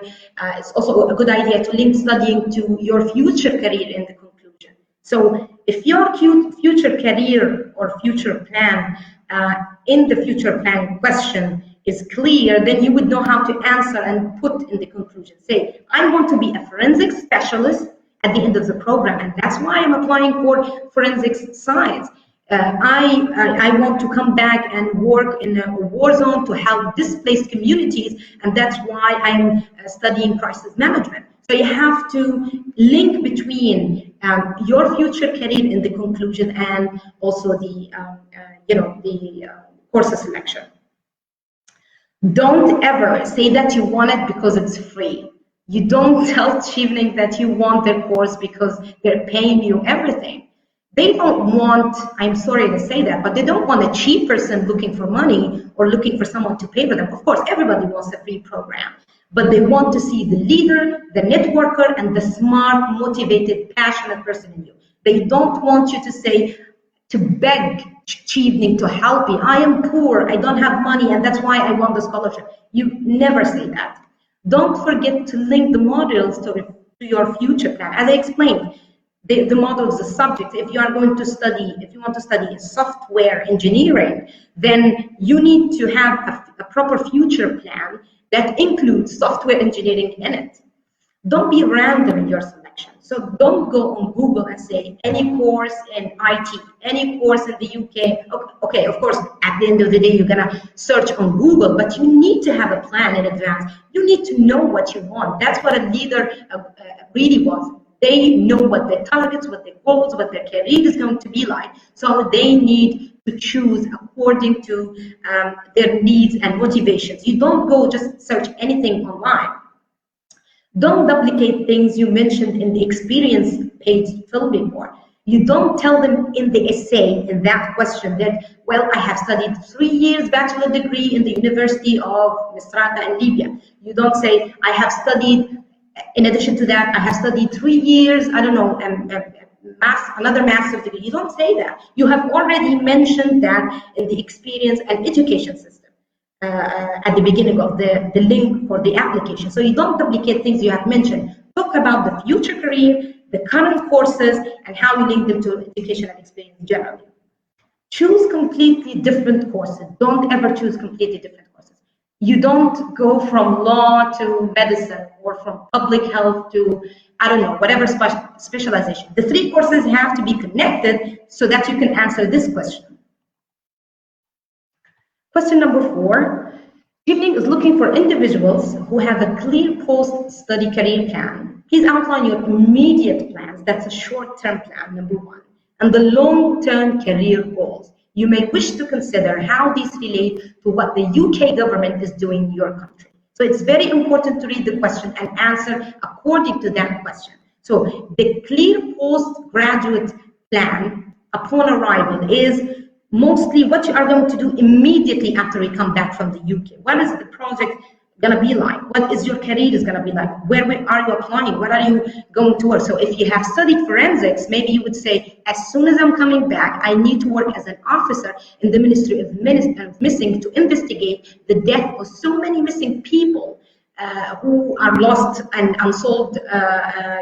It's also a good idea to link studying to your future career in the conclusion. So if your future career or future plan in the future plan question is clear, then you would know how to answer and put in the conclusion. Say, I want to be a forensic specialist at the end of the program, and that's why I'm applying for forensics science. I want to come back and work in a war zone to help displaced communities, and that's why I'm studying crisis management. So you have to link between your future career in the conclusion and also the course selection. Don't ever say that you want it because it's free. You don't tell Chevening that you want their course because they're paying you everything. They don't want, I'm sorry to say that, but they don't want a cheap person looking for money or looking for someone to pay for them. Of course, everybody wants a free program, but they want to see the leader, the networker, and the smart, motivated, passionate person in you. They don't want you to say, to beg Chevening to help me. I am poor, I don't have money, and that's why I want the scholarship. You never say that. Don't forget to link the modules to your future plan. As I explained, the models, the subjects, if you want to study software engineering, then you need to have a proper future plan that includes software engineering in it. Don't be random in your selection. So don't go on Google and say any course in IT, any course in the UK. Okay, of course, at the end of the day, you're gonna search on Google, but you need to have a plan in advance. You need to know what you want. That's what a leader really wants. They know what their targets, what their goals, what their career is going to be like. So they need to choose according to their needs and motivations. You don't go just search anything online. Don't duplicate things you mentioned in the experience page filled before. You don't tell them in the essay, in that question, that, well, I have studied 3 years bachelor degree in the University of Misrata in Libya. You don't say, I have studied, in addition to that, I have studied 3 years, I don't know, another master's degree. You don't say that. You have already mentioned that in the experience and education system. At the beginning of the link for the application. So you don't duplicate things you have mentioned. Talk about the future career, the current courses, and how you link them to education and experience generally. Choose completely different courses. Don't ever choose completely different courses. You don't go from law to medicine or from public health to, I don't know, whatever specialization. The 3 courses have to be connected so that you can answer this question. Question number 4, Chevening is looking for individuals who have a clear post-study career plan. Please outline your immediate plans, that's a short-term plan, number 1, and the long-term career goals. You may wish to consider how these relate to what the UK government is doing in your country. So it's very important to read the question and answer according to that question. So the clear postgraduate plan upon arrival is mostly what you are going to do immediately after you come back from the UK. What is the project going to be like? What is your career is going to be like? Where are you applying? What are you going to work? So if you have studied forensics, maybe you would say, as soon as I'm coming back, I need to work as an officer in the Ministry of Missing to investigate the death of so many missing people who are lost and unsolved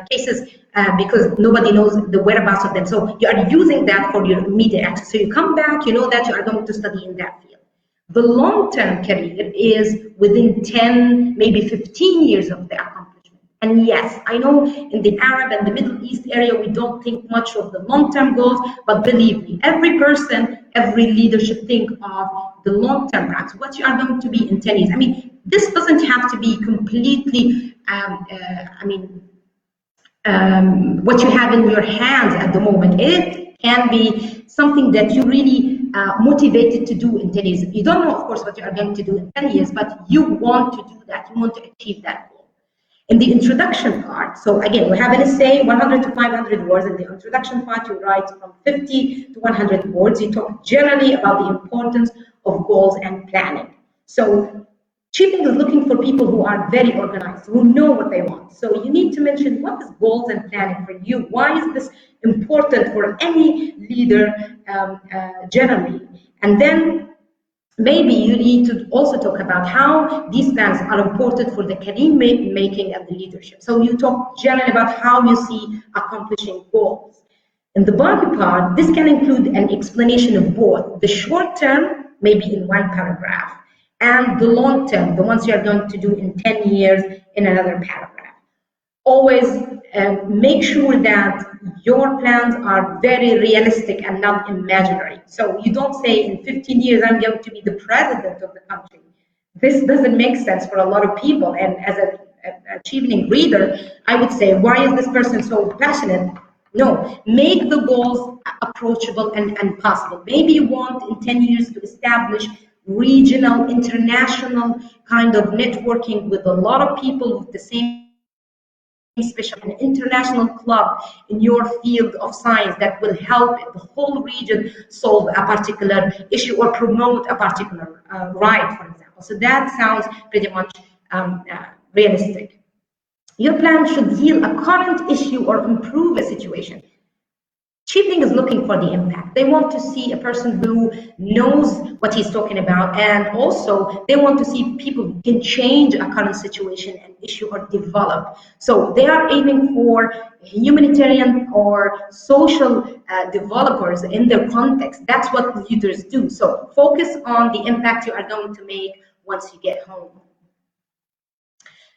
cases because nobody knows the whereabouts of them. So you are using that for your immediate access. So you come back, you know that you are going to study in that field. The long-term career is within 10, maybe 15 years of the accomplishment. And yes, I know in the Arab and the Middle East area, we don't think much of the long-term goals, but believe me, every person, every leader should think of the long-term plans, what you are going to be in 10 years. I mean, this doesn't have to be completely, what you have in your hands at the moment. It can be something that you really motivated to do in 10 years. You don't know, of course, what you are going to do in 10 years, but you want to do that. You want to achieve that goal. In the introduction part, so again, we have an essay, 100 to 500 words. In the introduction part, you write from 50 to 100 words. You talk generally about the importance of goals and planning. So Chevening is looking for people who are very organized, who know what they want. So you need to mention what is goals and planning for you. Why is this important for any leader generally? And then maybe you need to also talk about how these plans are important for the career making and the leadership. So you talk generally about how you see accomplishing goals. In the body part, this can include an explanation of both the short term, maybe in one paragraph, and the long term, the ones you are going to do in 10 years in another paragraph. Always make sure that your plans are very realistic and not imaginary. So you don't say in 15 years I'm going to be the president of the country. This doesn't make sense for a lot of people. And as a Chevening reader, I would say, why is this person so passionate? No, make the goals approachable and possible. Maybe you want in 10 years to establish regional, international kind of networking with a lot of people with the same special, an international club in your field of science that will help the whole region solve a particular issue or promote a particular right, for example. So that sounds pretty much realistic. Your plan should heal a current issue or improve a situation. Chevening is looking for the impact. They want to see a person who knows what he's talking about, and also they want to see people who can change a current situation and issue or develop. So they are aiming for humanitarian or social developers in their context. That's what leaders do. So focus on the impact you are going to make once you get home.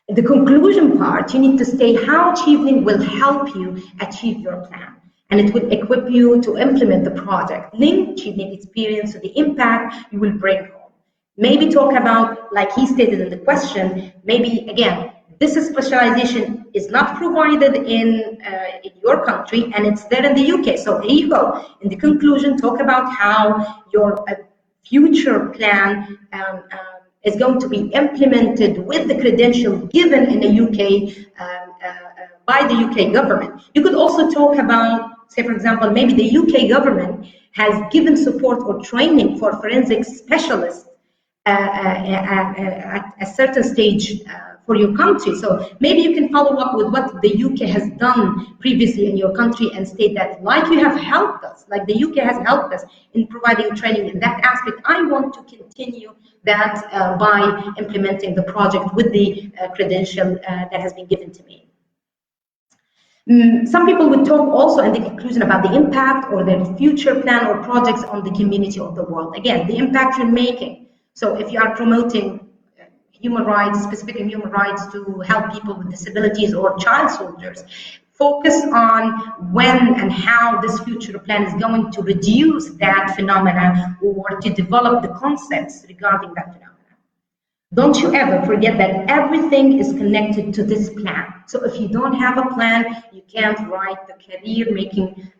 In the conclusion part, you need to state how Chevening will help you achieve your plan, and it will equip you to implement the project. Link Chevening experience to the impact you will bring home. Maybe talk about, like he stated in the question, maybe again, this specialization is not provided in your country and it's there in the UK. So here you go. In the conclusion, talk about how your future plan is going to be implemented with the credential given in the UK by the UK government. You could also talk about, say for example, maybe the UK government has given support or training for forensic specialists at a certain stage for your country. So maybe you can follow up with what the UK has done previously in your country and state that, like you have helped us, like the UK has helped us in providing training in that aspect, I want to continue that by implementing the project with the credential that has been given to me. Some people would talk also in the conclusion about the impact or their future plan or projects on the community of the world. Again, the impact you're making. So if you are promoting human rights, specific human rights to help people with disabilities or child soldiers, focus on when and how this future plan is going to reduce that phenomena or to develop the concepts regarding that phenomena. Don't you ever forget that everything is connected to this plan. So if you don't have a plan, you can't write the career making,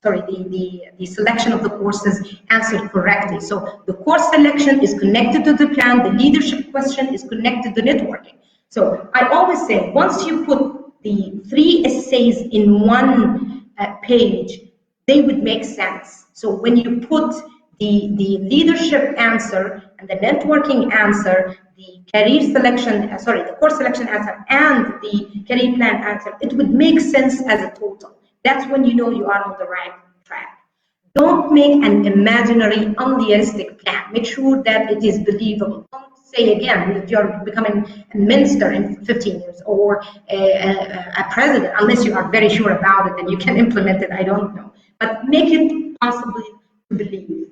the selection of the courses answered correctly. So the course selection is connected to the plan, the leadership question is connected to networking. So I always say, once you put the 3 essays in one page, they would make sense. So when you put the leadership answer and the networking answer, the career selection, the course selection answer and the career plan answer, it would make sense as a total. That's when you know you are on the right track. Don't make an imaginary, unrealistic plan. Make sure that it is believable. Don't say again that you're becoming a minister in 15 years or a president, unless you are very sure about it and you can implement it, I don't know. But make it possible to believe.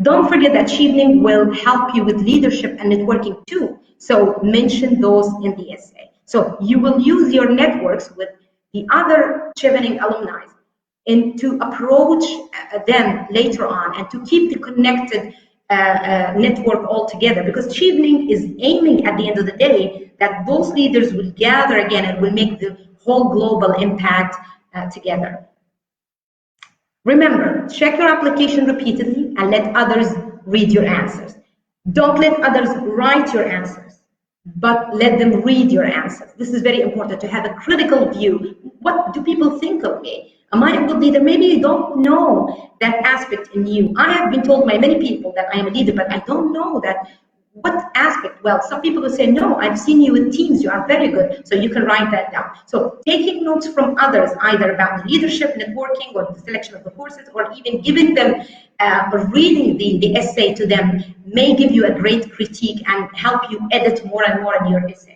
Don't forget that Chevening will help you with leadership and networking too. So mention those in the essay. So you will use your networks with the other Chevening alumni and to approach them later on and to keep the connected network all together, because Chevening is aiming at the end of the day that those leaders will gather again and will make the whole global impact together. Remember, check your application repeatedly and let others read your answers. Don't let others write your answers, but let them read your answers. This is very important, to have a critical view. What do people think of me? Am I a good leader? Maybe you don't know that aspect in you. I have been told by many people that I am a leader, but I don't know that what aspect? Well, some people will say, no, I've seen you with teams, you are very good, so you can write that down. So taking notes from others, either about the leadership, networking, or the selection of the courses, or even giving them, or reading the essay to them, may give you a great critique and help you edit more and more in your essay.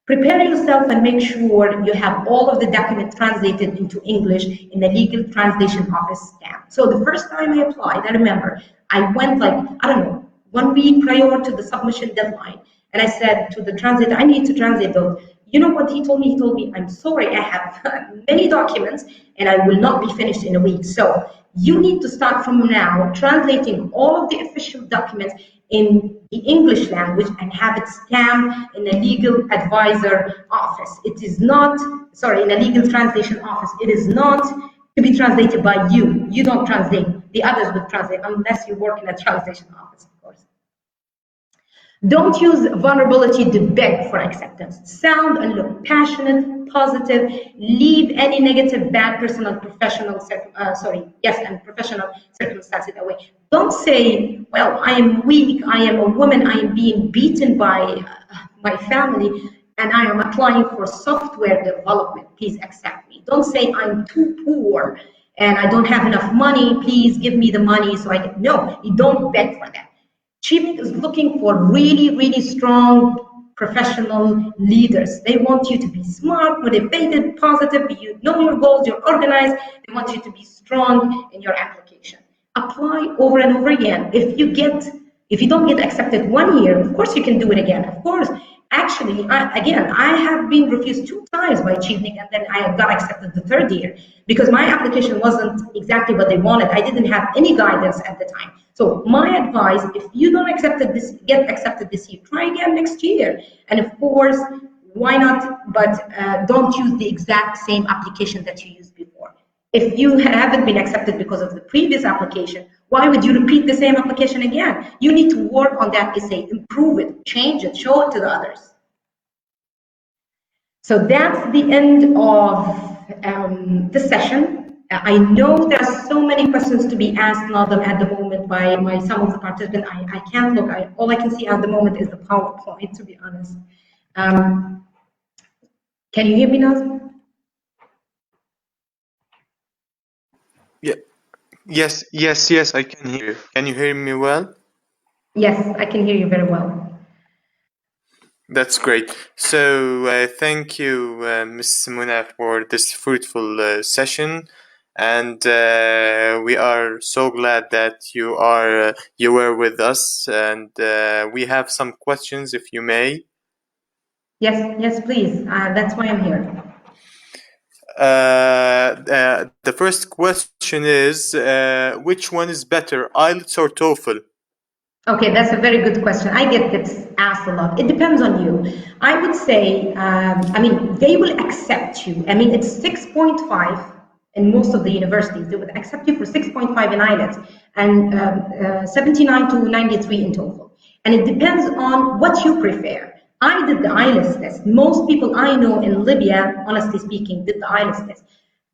Prepare yourself and make sure you have all of the documents translated into English in the legal translation office stamp. So the first time I applied, I remember, I went like, I don't know, 1 week prior to the submission deadline. And I said to the translator, I need to translate those. You know what he told me? He told me, I'm sorry, I have many documents and I will not be finished in a week. So you need to start from now translating all of the official documents in the English language and have it stamped in a legal advisor office. It is not, sorry, in a legal translation office. It is not to be translated by you. You don't translate. The others will translate unless you work in a translation office, of course. Don't use vulnerability to beg for acceptance. Sound and look passionate, positive. Leave any negative, bad personal, professional, professional circumstances away. Don't say, well, I am weak, I am a woman, I am being beaten by my family, and I am applying for software development. Please accept me. Don't say I'm too poor and I don't have enough money. Please give me the money so I can. No, you don't beg for that. Chevening is looking for really, really strong professional leaders. They want you to be smart, motivated, positive, you know your goals, you're organized. They want you to be strong in your application. Apply over and over again. If you don't get accepted 1 year, of course you can do it again. Of course. Actually, I have been refused 2 times by Chevening, and then I got accepted the 3rd year because my application wasn't exactly what they wanted. I didn't have any guidance at the time. So my advice, if you don't get accepted this year, try again next year. And of course, why not? But don't use the exact same application that you used before. If you haven't been accepted because of the previous application, why would you repeat the same application again? You need to work on that essay, improve it, change it, show it to the others. So that's the end of the session. I know there are so many questions to be asked, Nazim, at the moment by some of the participants. I can't look. All I can see at the moment is the PowerPoint, to be honest. Can you hear me, Nazim? Yeah. Yes, I can hear you. Can you hear me well? Yes, I can hear you very well. That's great. So thank you, Ms. Muna, for this fruitful session, and we are so glad that you were with us. And we have some questions, if you may. Yes, please. That's why I'm here. The first question is, which one is better, IELTS or TOEFL? Okay, that's a very good question. I get this asked a lot. It depends on you. I would say, they will accept you. It's 6.5 in most of the universities. They would accept you for 6.5 in IELTS and 79 to 93 in TOEFL. And it depends on what you prefer. I did the IELTS test. Most people I know in Libya, honestly speaking, did the IELTS test.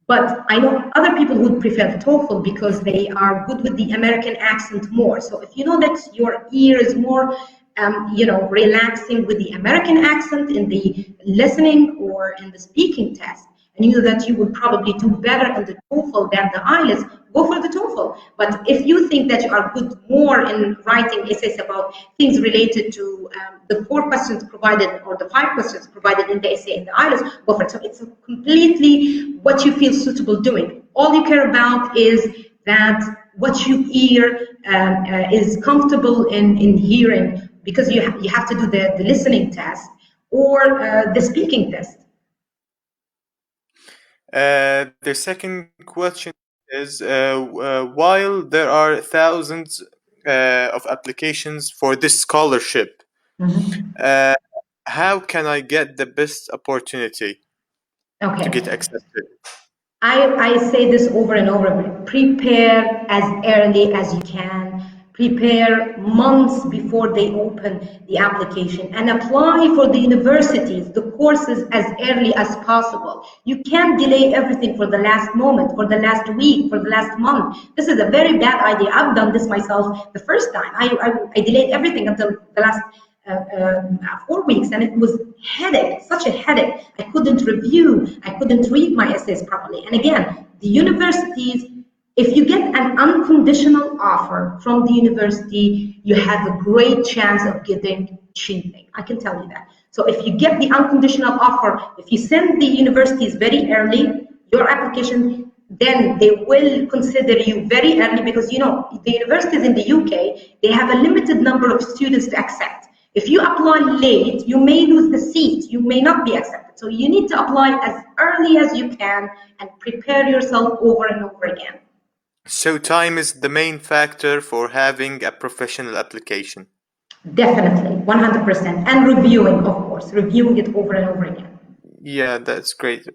But I know other people would prefer the TOEFL because they are good with the American accent more. So if you know that your ear is more, relaxing with the American accent in the listening or in the speaking test, and you know that you would probably do better in the TOEFL than the IELTS, go for the TOEFL. But if you think that you are good more in writing essays about things related to the 4 questions provided or the 5 questions provided in the essay in the IELTS, go for it. So it's completely what you feel suitable doing. All you care about is that what you hear is comfortable in hearing, because you have to do the listening test or the speaking test. The second question is, while there are thousands of applications for this scholarship, how can I get the best opportunity to get accepted? I say this over and over. Prepare as early as you can. prepare months before they open the application and apply for the universities, the courses as early as possible. You can't delay everything for the last moment, for the last week, for the last month. This is a very bad idea. I've done this myself the first time. I delayed everything until the last 4 weeks, and it was headache, such a headache. I couldn't review, I couldn't read my essays properly. And again, the universities, if you get an unconditional offer from the university, you have a great chance of getting Chevening. I can tell you that. So if you get the unconditional offer, if you send the universities very early, your application, then they will consider you very early, because you know the universities in the UK, they have a limited number of students to accept. If you apply late, you may lose the seat, you may not be accepted. So you need to apply as early as you can and prepare yourself over and over again. So time is the main factor for having a professional application. Definitely, 100%. And reviewing, of course, reviewing it over and over again. Yeah, that's great.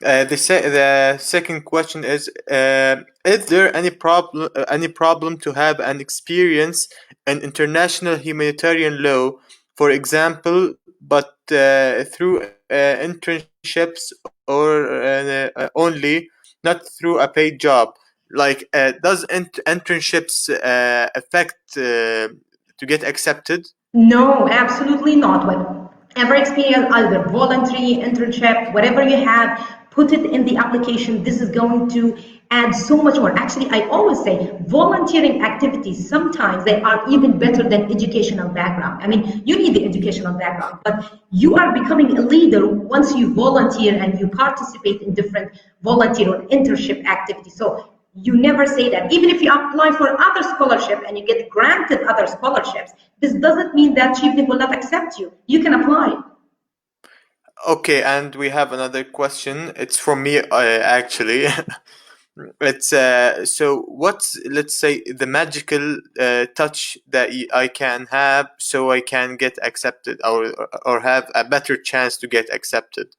The second question is there any problem to have an experience in international humanitarian law, for example, but through internships or only, not through a paid job? Like, does internships affect to get accepted? No, absolutely not. Whatever experience, either voluntary, internship, whatever you have, put it in the application. This is going to add so much more. Actually, I always say volunteering activities, sometimes they are even better than educational background. I mean, you need the educational background, but you are becoming a leader once you volunteer and you participate in different volunteer or internship activities. So you never say that. Even if you apply for other scholarship and you get granted other scholarships, this doesn't mean that Chevening will not accept you. You can apply. Okay, and we have another question. It's from me, actually. It's so what's, let's say, the magical touch that I can have so I can get accepted, or have a better chance to get accepted?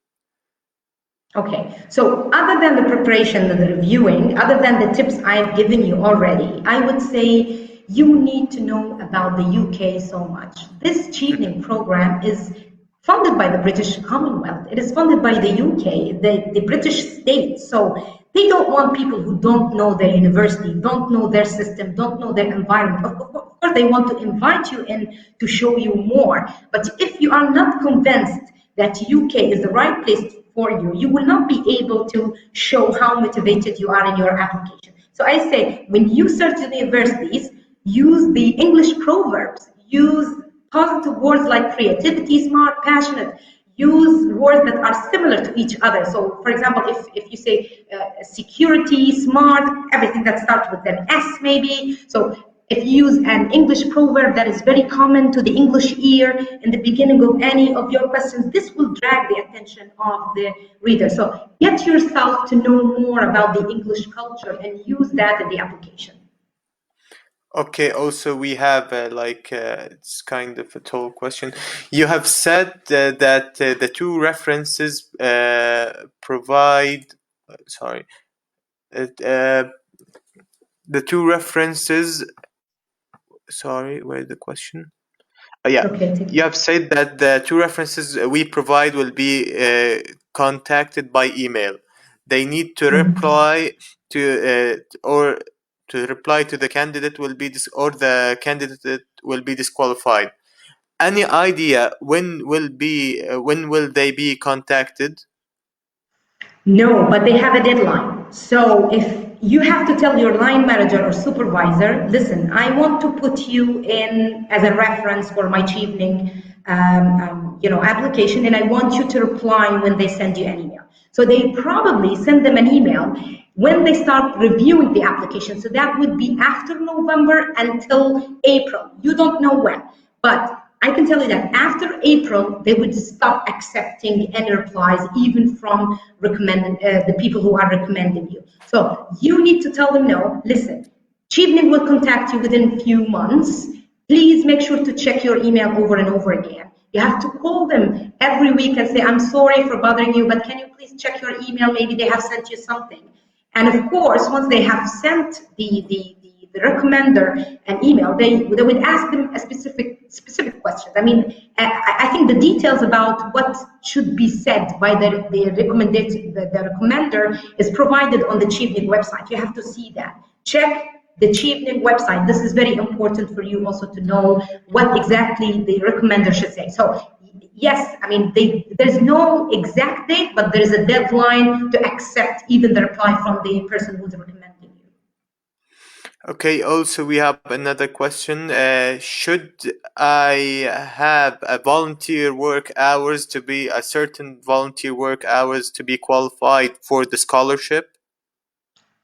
Okay, so other than the preparation and the reviewing, other than the tips I've given you already, I would say you need to know about the UK so much. This Chevening program is funded by the British Commonwealth. It is funded by the UK, the British state. So they don't want people who don't know their university, don't know their system, don't know their environment. Of course, they want to invite you in to show you more. But if you are not convinced that UK is the right place for you, you will not be able to show how motivated you are in your application. So I say, when you search the universities, use the English proverbs, use positive words like creativity, smart, passionate, use words that are similar to each other. So for example, if you say security, smart, everything that starts with an S maybe. So if you use an English proverb that is very common to the English ear in the beginning of any of your questions, this will drag the attention of the reader. So get yourself to know more about the English culture and use that in the application. Okay, also we have it's kind of a tall question. You have said that the two references provide, sorry, the two references, sorry, where's the question? Yeah, Okay, you have said that the two references we provide will be contacted by email. They need to reply to or to reply to the candidate will be or the candidate will be disqualified. Any idea when will they be contacted? No, but they have a deadline. So if you have to tell your line manager or supervisor, listen, I want to put you in as a reference for my Chevening application, and I want you to reply when they send you an email. So they probably send them an email when they start reviewing the application. So that would be after November until April. You don't know when, but I can tell you that after April, they would stop accepting any replies, even from the people who are recommending you. So you need to tell them, no, listen, Chevening will contact you within a few months. Please make sure to check your email over and over again. You have to call them every week and say, I'm sorry for bothering you, but can you please check your email? Maybe they have sent you something. And of course, once they have sent the the recommender an email, they would ask them a specific questions. I mean, I think the details about what should be said by the recommender is provided on the Chevening website. You have to see that. Check the Chevening website. This is very important for you also to know what exactly the recommender should say. So yes, I mean, there's no exact date, but there is a deadline to accept even the reply from the person who's recommending you. Okay, also we have another question. Should I have a volunteer work hours to be a certain volunteer work hours to be qualified for the scholarship?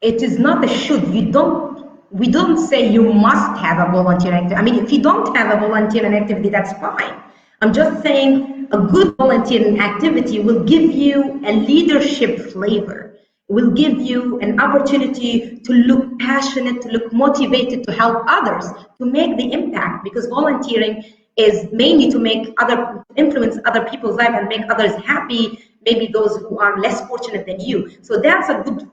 It is not a should. We don't say you must have a volunteer activity. I mean, if you don't have a volunteering activity, that's fine. I'm just saying a good volunteering activity will give you a leadership flavor, will give you an opportunity to look passionate, to look motivated to help others, to make the impact, because volunteering is mainly to influence other people's life and make others happy, maybe those who are less fortunate than you. So that's a good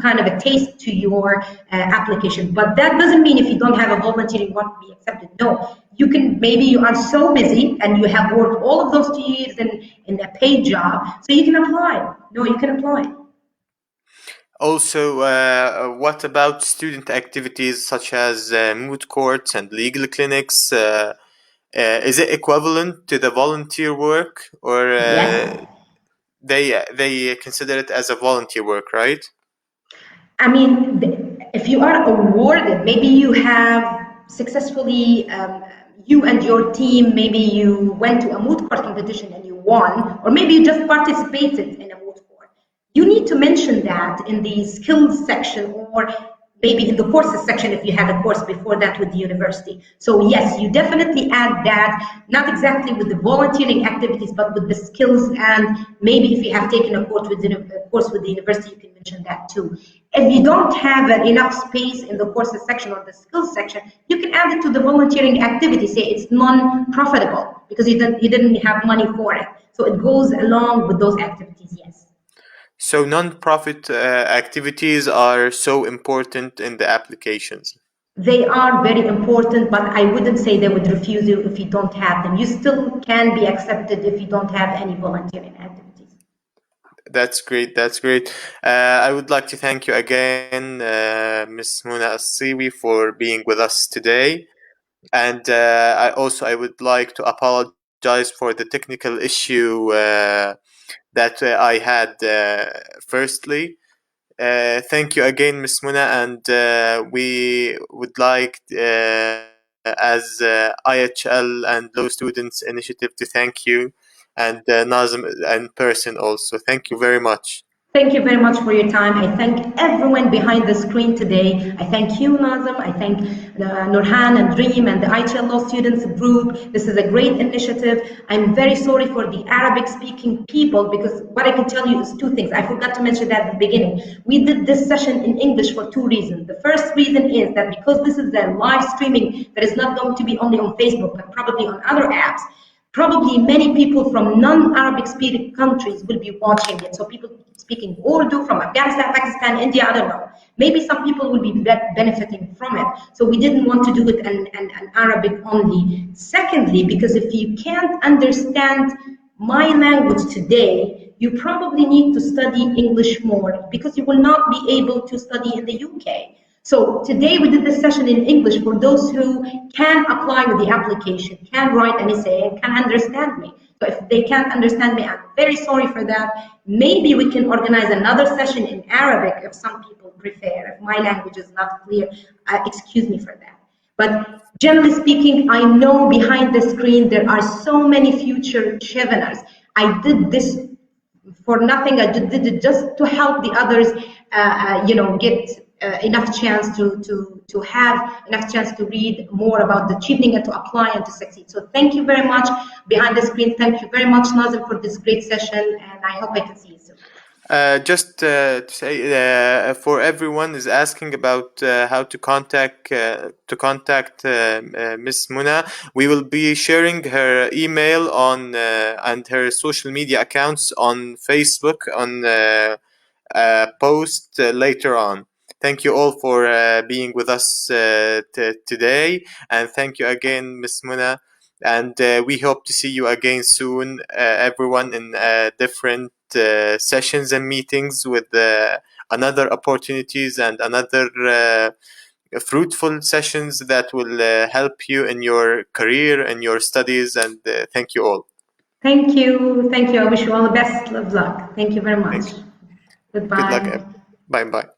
kind of a taste to your application. But that doesn't mean if you don't have a volunteer, you won't be accepted. No, maybe you are so busy and you have worked all of those 2 years in a paid job, so you can apply. No, you can apply. Also, what about student activities such as moot courts and legal clinics? Is it equivalent to the volunteer work, or Yes. they consider it as a volunteer work, right? I mean, if you are awarded, maybe you have successfully, you and your team, maybe you went to a moot court competition and you won, or maybe you just participated in a moot court. You need to mention that in the skills section, or maybe in the courses section if you had a course before that with the university. So yes, you definitely add that, not exactly with the volunteering activities, but with the skills, and maybe if you have taken a course with the university, you can mention that too. If you don't have enough space in the courses section or the skills section, you can add it to the volunteering activity. Say it's non-profitable because you didn't have money for it. So it goes along with those activities, yes. So non-profit activities are so important in the applications. They are very important, but I wouldn't say they would refuse you if you don't have them. You still can be accepted if you don't have any volunteering activities. That's great. That's great. I would like to thank you again, Ms. Muna Siwi, for being with us today. And I would like to apologize for the technical issue that I had firstly. Thank you again, Ms. Muna, and we would like, as IHL and Law Students Initiative, to thank you, and Nazim in person also. Thank you very much. Thank you very much for your time. I thank everyone behind the screen today. I thank you, Nazim. I thank Nurhan and Dream and the IHL Law Students Group. This is a great initiative. I'm very sorry for the Arabic-speaking people, because what I can tell you is 2 things. I forgot to mention that at the beginning. We did this session in English for 2 reasons. The first reason is that because this is a live streaming that is not going to be only on Facebook, but probably on other apps, probably many people from non-Arabic speaking countries will be watching it. So people speaking Urdu from Afghanistan, Pakistan, India, I don't know. Maybe some people will be benefiting from it. So we didn't want to do it in Arabic only. Secondly, because if you can't understand my language today, you probably need to study English more, because you will not be able to study in the UK. So today we did this session in English for those who can apply with the application, can write an essay, and can understand me. So if they can't understand me, I'm very sorry for that. Maybe we can organize another session in Arabic if some people prefer. If my language is not clear, excuse me for that. But generally speaking, I know behind the screen there are so many future Cheveners. I did this for nothing. I did it just to help the others, get enough chance to have enough chance to read more about the Chevening and to apply and to succeed. So thank you very much behind the screen. Thank you very much, Nazim, for this great session, and I hope I can see you soon. Just to say, for everyone is asking about how to contact Miss Muna, we will be sharing her email on and her social media accounts on Facebook on post later on. Thank you all for being with us today, and thank you again, Ms. Muna. And we hope to see you again soon, everyone, in different sessions and meetings with another opportunities and another fruitful sessions that will help you in your career and your studies. And thank you all. Thank you. Thank you. I wish you all the best of luck. Thank you very much. Thank you. Good luck. Goodbye. Bye bye.